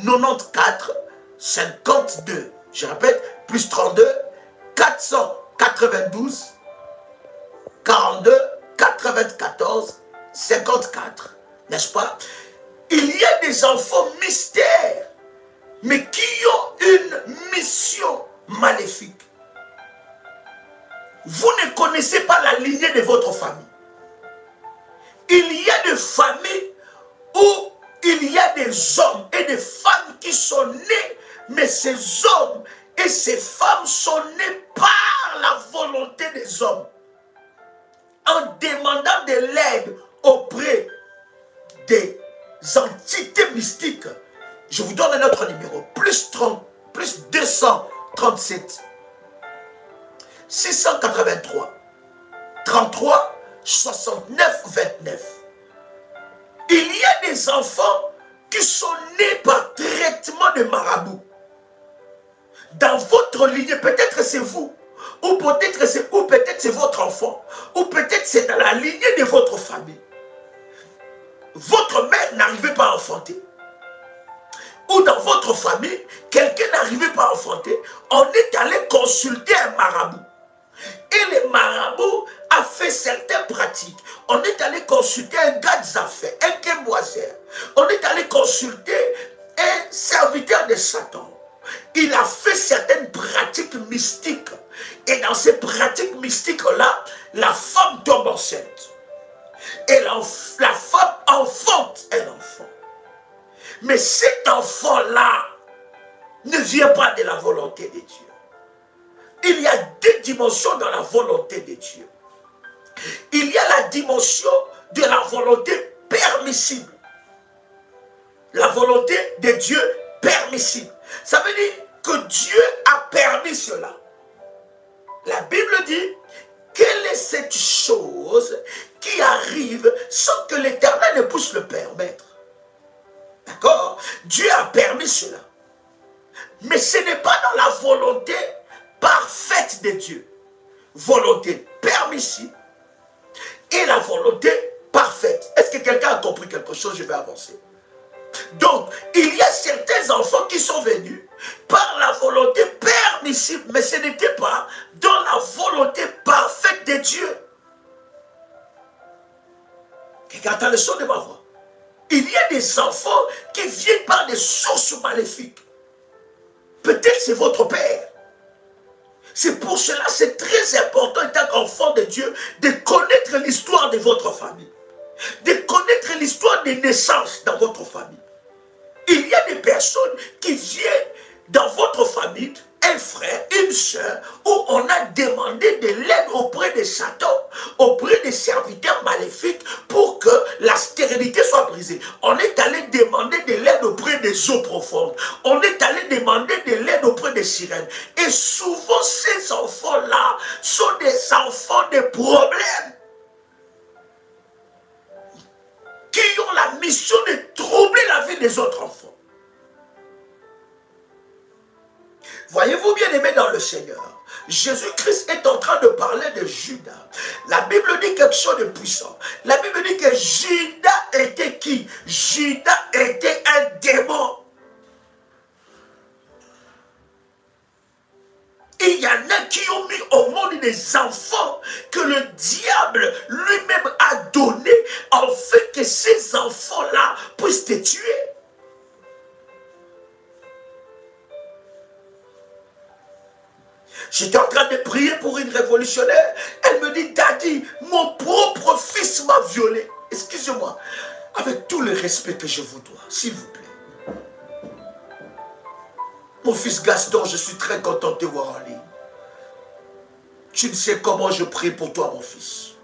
94 52. Je répète, plus 32 492 42 94 54. N'est-ce pas? Il y a des enfants mystères, mais qui ont une mission maléfique. Vous ne connaissez pas la lignée de votre famille. Il y a des familles où il y a des hommes et des femmes qui sont nés, mais ces hommes et ces femmes sont nés par la volonté des hommes, en demandant de l'aide auprès des entités mystiques. Je vous donne un autre numéro, plus 237 683 33 69 29. Il y a des enfants qui sont nés par traitement de marabout. Dans votre lignée, peut-être c'est vous, ou peut-être c'est votre enfant, ou peut-être c'est dans la lignée de votre famille. Votre mère n'arrivait pas à enfanter. Ou dans votre famille, quelqu'un n'arrivait pas à enfanter. On est allé consulter un marabout. Et le marabout a fait certaines pratiques. On est allé consulter un gars des affaires, un kémoiseur. On est allé consulter un serviteur de Satan. Il a fait certaines pratiques mystiques. Et dans ces pratiques mystiques-là, la femme tombe enceinte. Et la femme enfante un enfant. Mais cet enfant-là ne vient pas de la volonté de Dieu. Il y a deux dimensions dans la volonté de Dieu. Il y a la dimension de la volonté permissible. La volonté de Dieu permissible. Ça veut dire que Dieu a permis cela. La Bible dit, quelle est cette chose qui arrive sans que l'Éternel ne puisse le permettre? D'accord? Dieu a permis cela. Mais ce n'est pas dans la volonté parfaite de Dieu. Volonté permissible. et la volonté parfaite. Est-ce que quelqu'un a compris quelque chose? Je vais avancer. Donc, il y a certains enfants qui sont venus par la volonté permissible, mais ce n'était pas dans la volonté parfaite de Dieu. Quelqu'un entend le son de ma voix? Il y a des enfants qui viennent par des sources maléfiques. Peut-être c'est votre père. C'est pour cela que c'est très important, en tant qu'enfant de Dieu, de connaître l'histoire de votre famille. De connaître l'histoire des naissances dans votre famille. Il y a des personnes qui viennent dans votre famille, un frère, une soeur, où on a demandé de l'aide auprès de Satan, auprès des serviteurs maléfiques, pour que la stérilité soit brisée. On est allé demander de l'aide auprès des eaux profondes. On est allé demander de l'aide auprès des sirènes. Et souvent, ces enfants-là sont des enfants de problèmes, qui ont la mission de troubler la vie des autres enfants. Voyez-vous, bien aimé dans le Seigneur, Jésus-Christ est en train de parler de Judas. La Bible dit quelque chose de puissant. La Bible dit que Judas était qui? Judas était un démon. Il y en a qui ont mis au monde des enfants que le diable lui-même a donné en fait que ces enfants-là puissent te tuer. J'étais en train de prier pour une révolutionnaire. Elle me dit, Daddy, mon propre fils m'a violé. Excusez-moi, avec tout le respect que je vous dois, s'il vous plaît. Mon fils Gaston, je suis très content de te voir en ligne. Tu ne sais comment je prie pour toi, mon fils.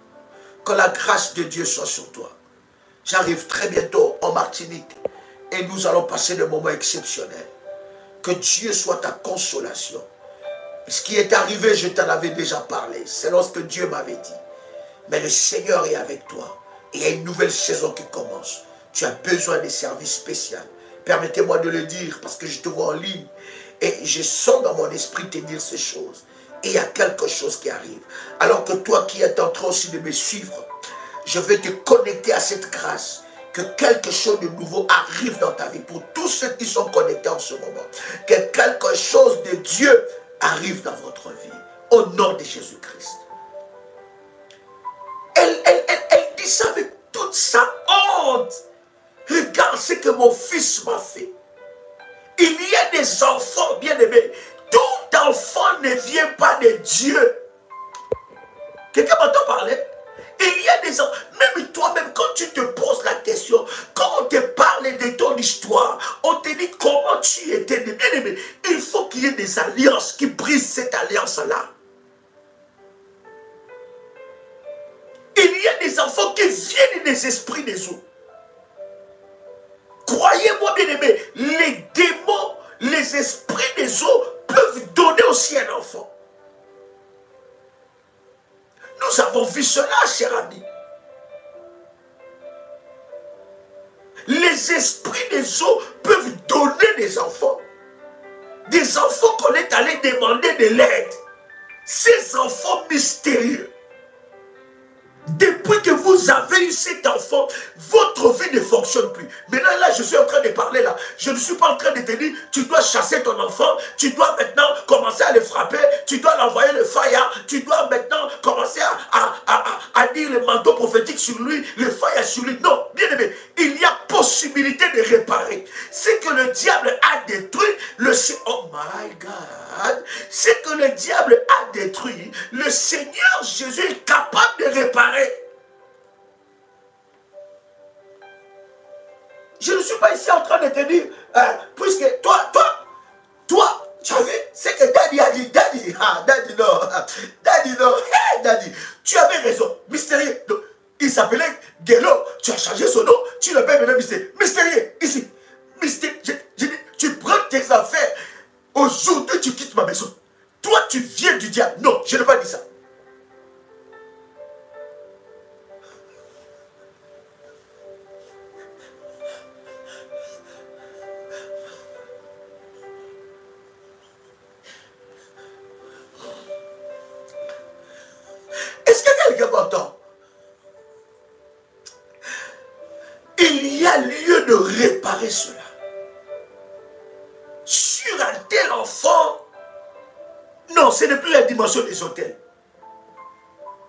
Que la grâce de Dieu soit sur toi. J'arrive très bientôt en Martinique et nous allons passer des moments exceptionnels. Que Dieu soit ta consolation. Ce qui est arrivé, je t'en avais déjà parlé. C'est lorsque Dieu m'avait dit. Mais le Seigneur est avec toi. Il y a une nouvelle saison qui commence. Tu as besoin de services spéciaux. Permettez-moi de le dire parce que je te vois en ligne. Et je sens dans mon esprit te dire ces choses. Et il y a quelque chose qui arrive. Alors que toi qui es en train aussi de me suivre, je vais te connecter à cette grâce. Que quelque chose de nouveau arrive dans ta vie. Pour tous ceux qui sont connectés en ce moment. Que quelque chose de Dieu arrive dans votre vie, au nom de Jésus-Christ. Elle dit ça avec toute sa honte. Regarde ce que mon fils m'a fait. Il y a des enfants bien-aimés. Tout enfant ne vient pas de Dieu. Quelqu'un m'entend parler? Il y a des enfants, même toi-même, quand tu te poses la question, quand on te parle de ton histoire, on te dit comment tu étais bien-aimé. Il faut qu'il y ait des alliances qui brisent cette alliance-là. Il y a des enfants qui viennent des esprits des eaux. Croyez-moi, bien-aimé, les démons, les esprits des eaux peuvent donner aussi un enfant. Nous avons vu cela, cher ami. Les esprits des eaux peuvent donner des enfants. Des enfants qu'on est allé demander de l'aide. Ces enfants mystérieux. Depuis que vous avez eu cet enfant, votre vie ne fonctionne plus. Maintenant, là, je suis en train de parler là. Je ne suis pas en train de te dire, tu dois chasser ton enfant, tu dois maintenant commencer à le frapper, tu dois l'envoyer le fire, tu dois maintenant commencer à dire le manteau prophétique sur lui, le fire sur lui. Non, bien aimé, il y a possibilité de réparer. Ce que le diable a détruit, oh my God, ce que le diable a détruit, le Seigneur Jésus est capable de réparer. Je ne suis pas ici en train de te dire, puisque toi, tu as vu ce que Daddy a dit. Daddy non, hey, Daddy, tu avais raison, mystérieux. Donc, il s'appelait Gelo, tu as changé son nom, tu l'appelles maintenant mystérieux. Mystérieux, ici, mystérieux, tu prends tes affaires, aujourd'hui tu quittes ma maison. Toi, tu viens du diable. Non, je n'ai pas dit ça. Est-ce que quelqu'un m'entend? de réparer cela. Sur un tel enfant, non, ce n'est plus la dimension des hôtels.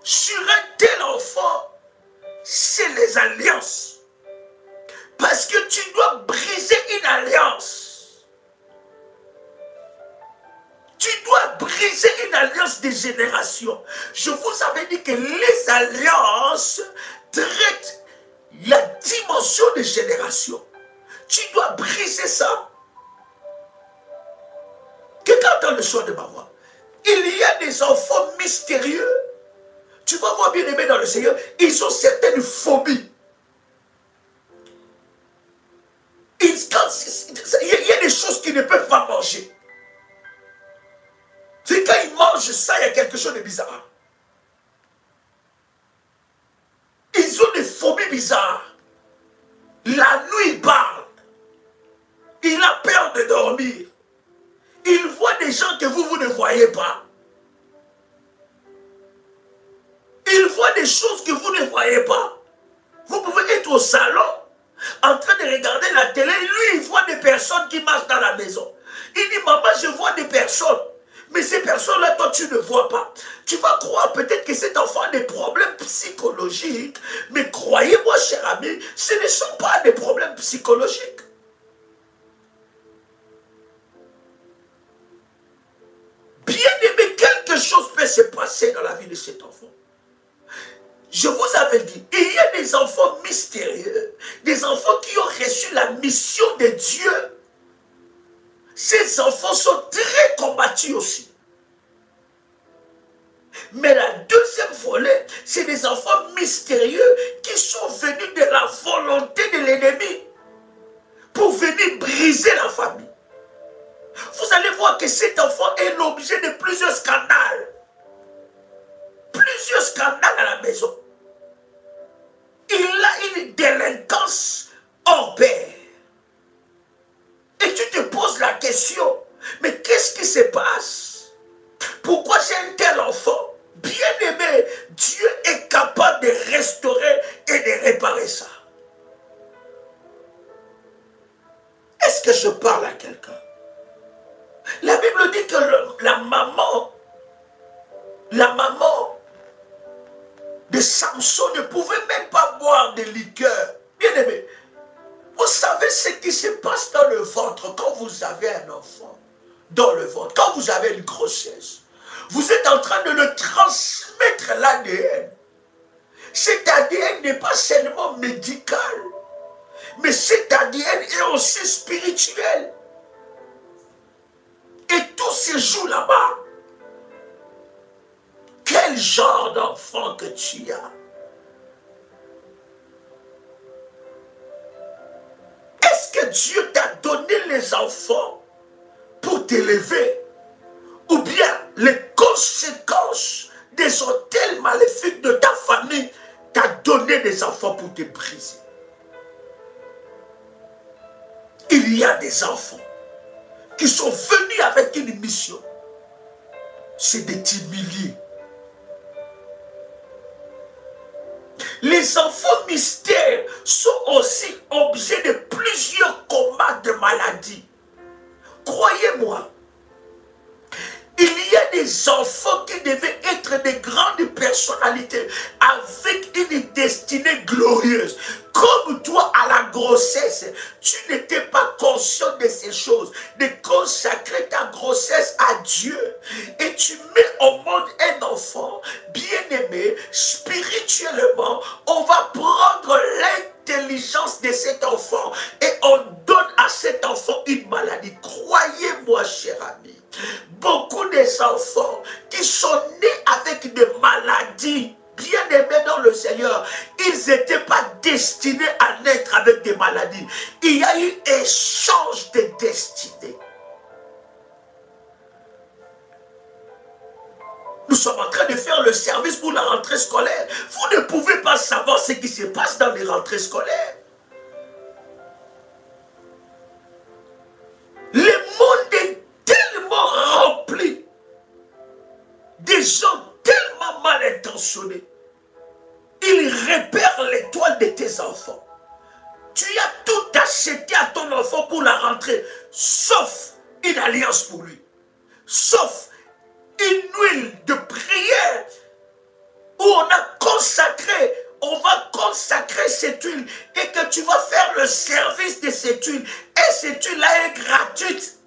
Sur un tel enfant, c'est les alliances. Parce que tu dois briser une alliance. Tu dois briser une alliance des générations. Je vous avais dit que les alliances traitent la dimension des générations. Tu dois briser ça. Quelqu'un entend le son de ma voix. Il y a des enfants mystérieux. Tu vas voir bien aimé dans le Seigneur, ils ont certaines phobies. Il y a des choses qu'ils ne peuvent pas manger. C'est quand ils mangent ça, il y a quelque chose de bizarre. Ils ont des phobies bizarres. La nuit, il parle. Il a peur de dormir. Il voit des gens que vous ne voyez pas. Il voit des choses que vous ne voyez pas. Vous pouvez être au salon, en train de regarder la télé. Lui, il voit des personnes qui marchent dans la maison. Il dit, maman, je vois des personnes. Mais ces personnes-là, toi, tu ne vois pas. Tu vas croire peut-être que cet enfant a des problèmes psychologiques. Mais croyez-moi, cher ami, ce ne sont pas des problèmes psychologiques. Bien aimé, quelque chose peut se passer dans la vie de cet enfant. Je vous avais dit, il y a des enfants mystérieux, des enfants qui ont reçu la mission de Dieu. Ces enfants sont très combattus aussi. Mais la deuxième volet, c'est des enfants mystérieux qui sont venus de la volonté de l'ennemi pour venir briser la famille. Vous allez voir que cet enfant est l'objet de plusieurs scandales. Plusieurs scandales à la maison. Il a une délinquance hors pair. Et tu te poses la question, mais qu'est-ce qui se passe? Pourquoi j'ai un tel enfant? Bien aimé, Dieu est capable de restaurer et de réparer ça. Est-ce que je parle à quelqu'un? La Bible dit que la maman de Samson ne pouvait même pas boire de liqueur. Bien aimé, vous savez ce qui se passe dans le ventre quand vous avez un enfant dans le ventre, quand vous avez une grossesse. Vous êtes en train de le transmettre l'ADN. Cet ADN n'est pas seulement médical, mais cet ADN est aussi spirituel. Et tout se joue là-bas. Quel genre d'enfant que tu as? Est-ce que Dieu t'a donné les enfants pour t'élever? Ou bien les conséquences des hôtels maléfiques de ta famille t'a donné des enfants pour te briser? Il y a des enfants qui sont venus avec une mission. C'est de t'humilier. Les enfants mystères sont aussi objets de plusieurs combats de maladies. Croyez-moi, il y a des enfants qui devaient être des grandes personnalités avec une destinée glorieuse. Comme toi, à la grossesse, tu n'étais pas conscient de ces choses, de consacrer ta grossesse à Dieu. Et tu mets au monde un enfant bien-aimé, spirituellement. On va prendre l'intelligence de cet enfant et on donne à cet enfant une maladie. Croyez-moi, cher ami, beaucoup des enfants qui sont nés avec des maladies, bien aimés dans le Seigneur, ils n'étaient pas destinés à naître avec des maladies. Il y a eu échange de destinées. Nous sommes en train de faire le service pour la rentrée scolaire. Vous ne pouvez pas savoir ce qui se passe dans les rentrées scolaires. Le monde est tellement rempli des gens tellement mal intentionnés. Ils repèrent l'étoile de tes enfants. Tu as tout l'enfant pour la rentrée, sauf une alliance pour lui, sauf une huile de prière où on va consacrer cette huile et que tu vas faire le service de cette huile. Et cette huile-là est gratuite.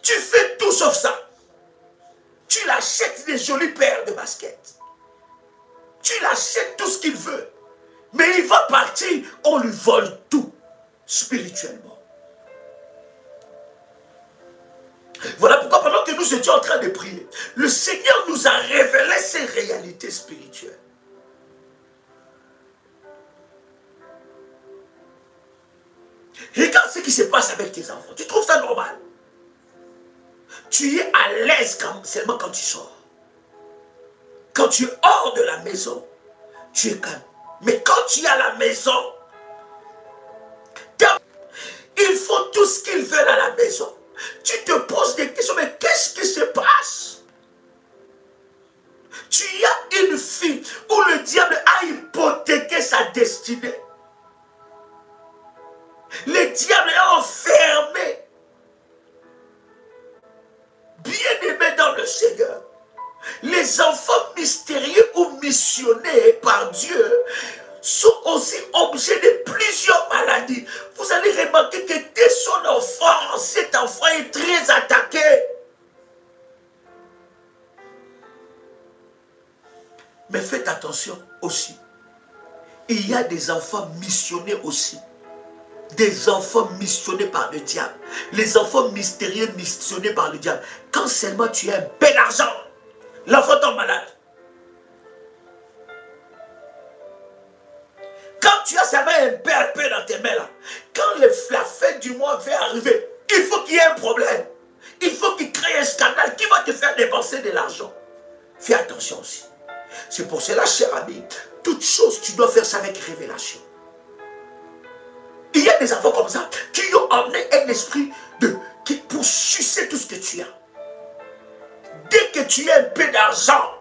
Tu fais tout sauf ça. Tu l'achètes des jolies paires de baskets. Tu l'achètes tout ce qu'il veut. Mais il va partir, on lui vole tout spirituellement. Voilà pourquoi pendant que nous étions en train de prier, le Seigneur nous a révélé ces réalités spirituelles. Regarde ce qui se passe avec tes enfants. Tu trouves ça normal? Tu es à l'aise seulement quand tu sors. Quand tu es hors de la maison, tu es calme. Mais quand tu es à la maison, il faut tout ce qu'ils veulent à la maison. Tu te poses des questions, mais qu'est-ce qui se passe? Tu as une fille où le diable a hypothéqué sa destinée. Le diable est enfermé. Bien-aimé dans le Seigneur, les enfants mystérieux ou missionnés par Dieu sont aussi objets de plusieurs maladies. Vous allez remarquer que dès son enfance, cet enfant est très attaqué. Mais faites attention aussi. Il y a des enfants missionnés aussi. Des enfants missionnés par le diable. Les enfants mystérieux missionnés par le diable. Quand seulement tu as un peu d'argent, l'enfant tombe malade. Quand tu as seulement un peu dans tes mains là, quand la fin du mois va arriver, il faut qu'il y ait un problème. Il faut qu'il crée un scandale qui va te faire dépenser de l'argent. Fais attention aussi. C'est pour cela, cher ami, toute chose, tu dois faire ça avec révélation. Il y a des enfants comme ça qui ont emmené un esprit pour sucer tout ce que tu as. Dès que tu as un peu d'argent,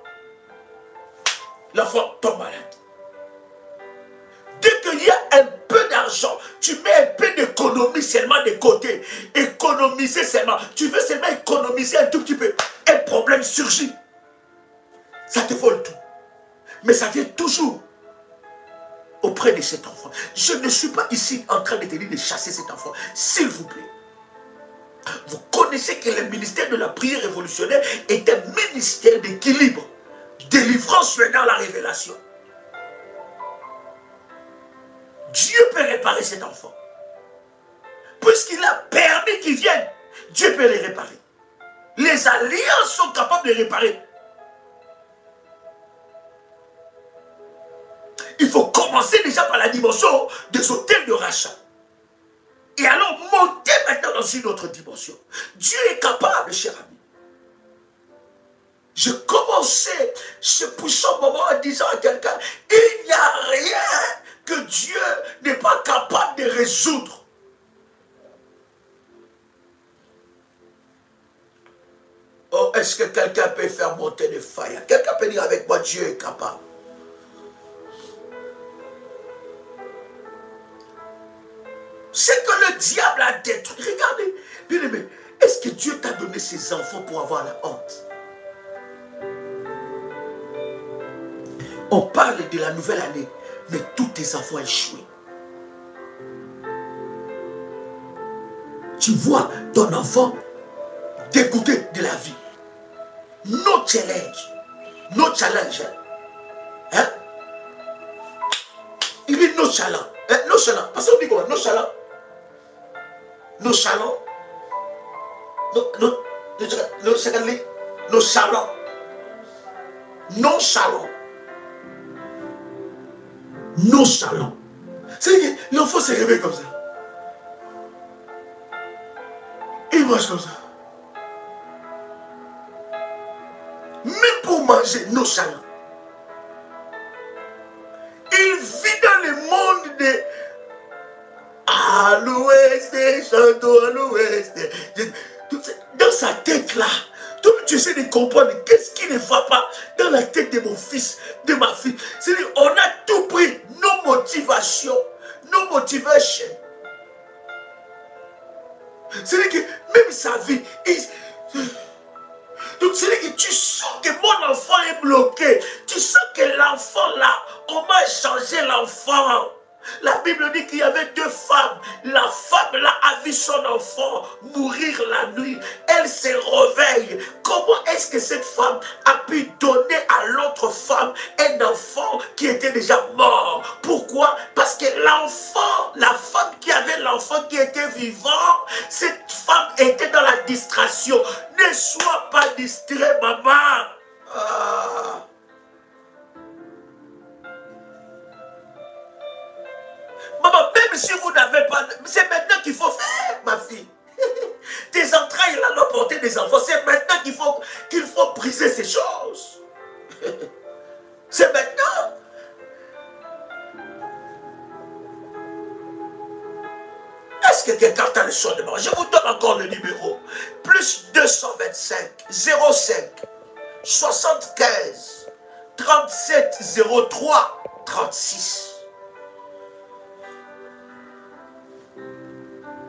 l'enfant tombe malade. Dès qu'il y a un peu d'argent, tu mets un peu d'économie seulement de côté. Économiser seulement. Tu veux seulement économiser un tout petit peu. Un problème surgit. Ça te vole tout. Mais ça vient toujours auprès de cet enfant. Je ne suis pas ici en train de te dire de chasser cet enfant. S'il vous plaît. Vous connaissez que le ministère de la prière révolutionnaire est un ministère d'équilibre. Délivrance venant la révélation. Dieu peut réparer cet enfant. Puisqu'il a permis qu'il vienne, Dieu peut les réparer. Les alliances sont capables de réparer. Il faut commencer déjà par la dimension des hôtels de rachat. Et alors monter maintenant dans une autre dimension. Dieu est capable, cher ami. Je commençais ce puissant moment en disant à quelqu'un, il n'y a rien que Dieu n'est pas capable de résoudre. Oh, est-ce que quelqu'un peut faire monter des failles? Quelqu'un peut dire avec moi, Dieu est capable. Ce que le diable a détruit. Regardez, bien aimé, est-ce que Dieu t'a donné ses enfants pour avoir la honte? On parle de la nouvelle année, mais tous tes enfants ont échoué. Tu vois ton enfant dégoûté de la vie. No challenge. No challenge. Hein? Il dit no challenge. No challenge. Parce qu'on dit quoi? No challenge. No challenge. No challenge. No challenge. No challenge. Nonchalant. C'est l'enfant s'est réveillé comme ça. Il mange comme ça. Même pour manger, nonchalant. Il vit dans le monde de à l'ouest, chantons à l'ouest. Dans sa tête là, toi tu essaies de comprendre qu'est-ce qui ne va pas dans la tête de mon fils, de ma fille. C'est-à-dire, on a tout pris, nos motivations, C'est-à-dire que même sa vie, donc c'est-à-dire que tu sens que mon enfant est bloqué. Tu sens que l'enfant là, on m'a changé l'enfant. La Bible dit qu'il y avait deux femmes. La femme là a vu son enfant mourir la nuit. Elle se réveille. Comment est-ce que cette femme a pu donner à l'autre femme un enfant qui était déjà mort? Pourquoi? Parce que l'enfant, la femme qui avait l'enfant qui était vivant, cette femme était dans la distraction. Ne sois pas distrait, maman. Ah. Maman, même si vous n'avez pas... C'est maintenant qu'il faut faire, ma fille. Tes entrailles là n'ont porté des enfants. C'est maintenant qu'il faut briser ces choses. C'est maintenant. Est-ce que quelqu'un a le son de moi? Je vous donne encore le numéro. Plus 225 05 75 37 03 36.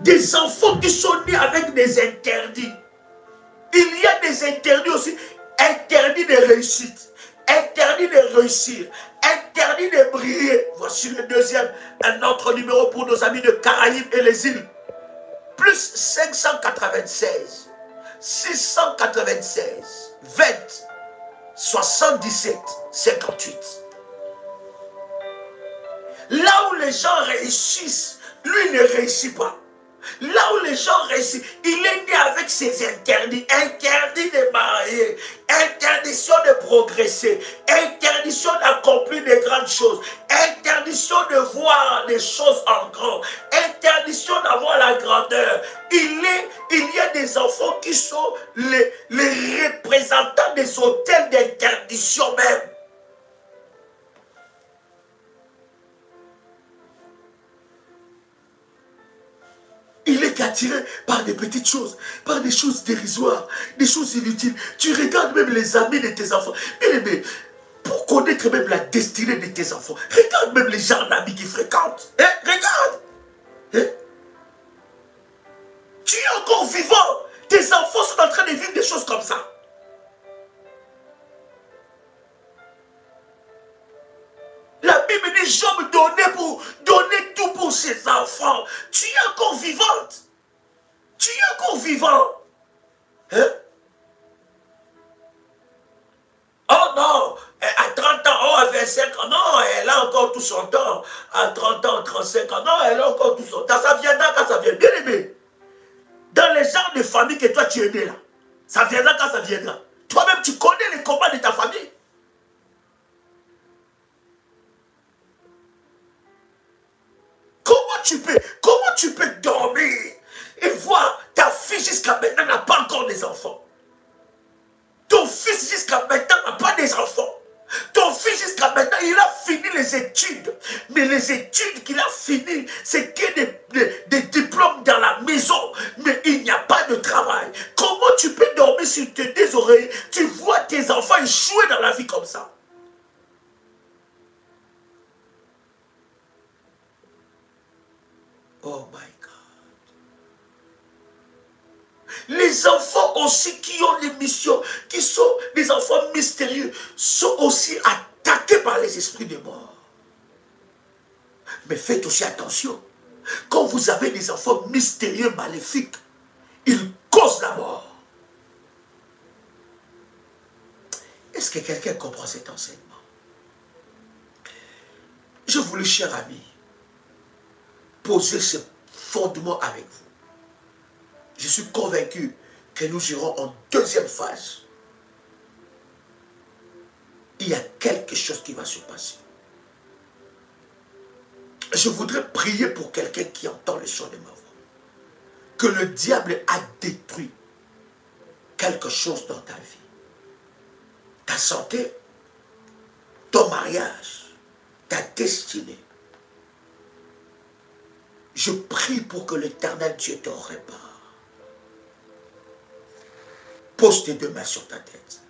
Des enfants qui sont nés avec des interdits. Il y a des interdits aussi. Interdits de réussite. Interdits de réussir. Interdits de briller. Voici le deuxième. Un autre numéro pour nos amis de Caraïbes et les îles. Plus 596 696 20 77 58. Là où les gens réussissent, lui ne réussit pas. Là où les gens réussissent, il est né avec ses interdits. Interdit de marier, interdiction de progresser, interdiction d'accomplir de grandes choses, interdiction de voir des choses en grand, interdiction d'avoir la grandeur. Il y a des enfants qui sont les représentants des hôtels d'interdiction même. Il est attiré par des petites choses, par des choses dérisoires, des choses inutiles. Tu regardes même les amis de tes enfants. Mais pour connaître même la destinée de tes enfants, regarde même les gens d'amis qui fréquentent. Hein? Regarde. Hein? Tu es encore vivant. Tes enfants sont en train de vivre des choses comme ça. La Bible dit Job donnait tout pour ses enfants. Tu es encore vivante. Tu es encore vivant. Hein? Oh non, à 30 ans, oh, à 25 ans, non, elle a encore tout son temps. À 30 ans, 35 ans, non, elle a encore tout son temps. Ça viendra quand ça vient. Bien aimé. Dans les genres de famille que toi tu es né là, ça viendra quand ça viendra. Toi-même, tu connais les combats de ta famille. Comment tu peux dormir et voir ta fille jusqu'à maintenant n'a pas encore des enfants? Ton fils jusqu'à maintenant n'a pas des enfants. Ton fils jusqu'à maintenant, il a fini les études. Mais les études qu'il a finies, c'est que des diplômes dans la maison. Mais il n'y a pas de travail. Comment tu peux dormir sur tes deux oreilles? Tu vois tes enfants échouer dans la vie comme ça. Oh my God. Les enfants aussi qui ont des missions, qui sont des enfants mystérieux, sont aussi attaqués par les esprits de mort. Mais faites aussi attention. Quand vous avez des enfants mystérieux, maléfiques, ils causent la mort. Est-ce que quelqu'un comprend cet enseignement? Je voulais, cher ami, poser ce fondement avec vous. Je suis convaincu que nous irons en deuxième phase. Il y a quelque chose qui va se passer. Je voudrais prier pour quelqu'un qui entend le son de ma voix. Que le diable a détruit quelque chose dans ta vie. Ta santé, ton mariage, ta destinée. Je prie pour que l'Éternel Dieu te répare. Pose tes deux mains sur ta tête.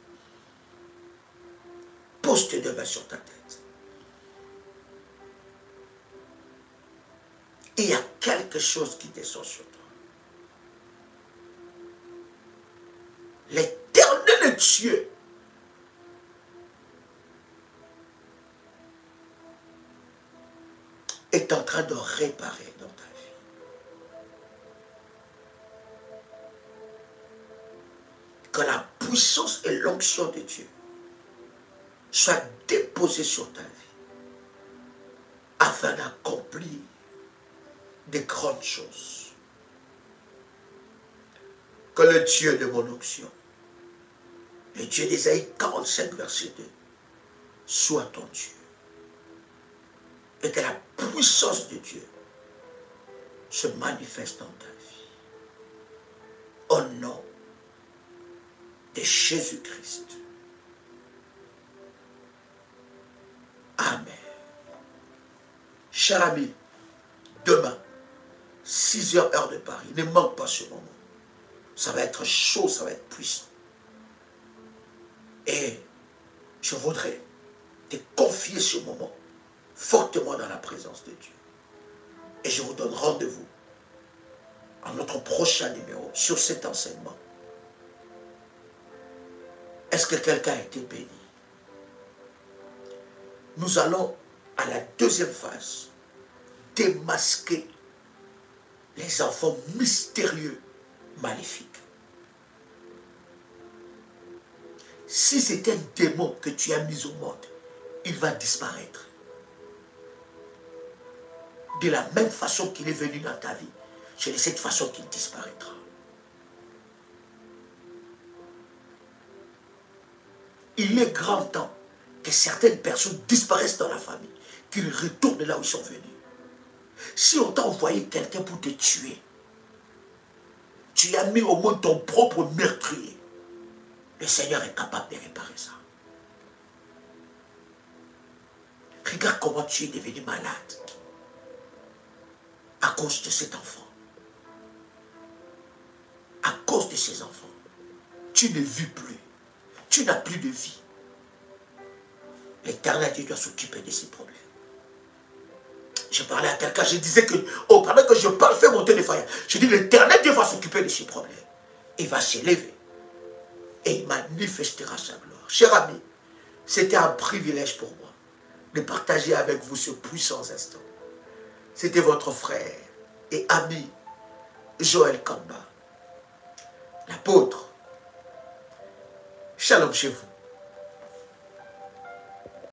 Pose tes deux mains sur ta tête. Il y a quelque chose qui descend sur toi. L'éternel Dieu est en train de réparer dans ta vie. Que la puissance et l'onction de Dieu soient déposées sur ta vie afin d'accomplir des grandes choses. Que le Dieu de mon onction, le Dieu d'Ésaïe 45, verset 2, soit ton Dieu. Et que la puissance de Dieu se manifeste dans ta vie. Au nom de Jésus-Christ. Amen. Cher ami, demain, 6 heures, heure de Paris, ne manque pas ce moment. Ça va être chaud, ça va être puissant. Et je voudrais te confier ce moment fortement dans la présence de Dieu. Et je vous donne rendez-vous à notre prochain numéro sur cet enseignement. Est-ce que quelqu'un a été béni? Nous allons à la deuxième phase, démasquer les enfants mystérieux, maléfiques. Si c'est un démon que tu as mis au monde, il va disparaître. De la même façon qu'il est venu dans ta vie, c'est de cette façon qu'il disparaîtra. Il est grand temps que certaines personnes disparaissent dans la famille, qu'ils retournent là où ils sont venus. Si on t'a envoyé quelqu'un pour te tuer, tu as mis au monde ton propre meurtrier, le Seigneur est capable de réparer ça. Regarde comment tu es devenu malade à cause de cet enfant. À cause de ces enfants, tu ne vis plus. Tu n'as plus de vie. L'Éternel Dieu doit s'occuper de ces problèmes. Je parlais à quelqu'un, je disais que, pendant que je parle, fais monter les failles. Je dis, l'Éternel Dieu va s'occuper de ces problèmes. Il va s'élever. Et il manifestera sa gloire. Cher ami, c'était un privilège pour moi de partager avec vous ce puissant instant. C'était votre frère et ami Joël Kamba, l'apôtre. Shalom chez vous.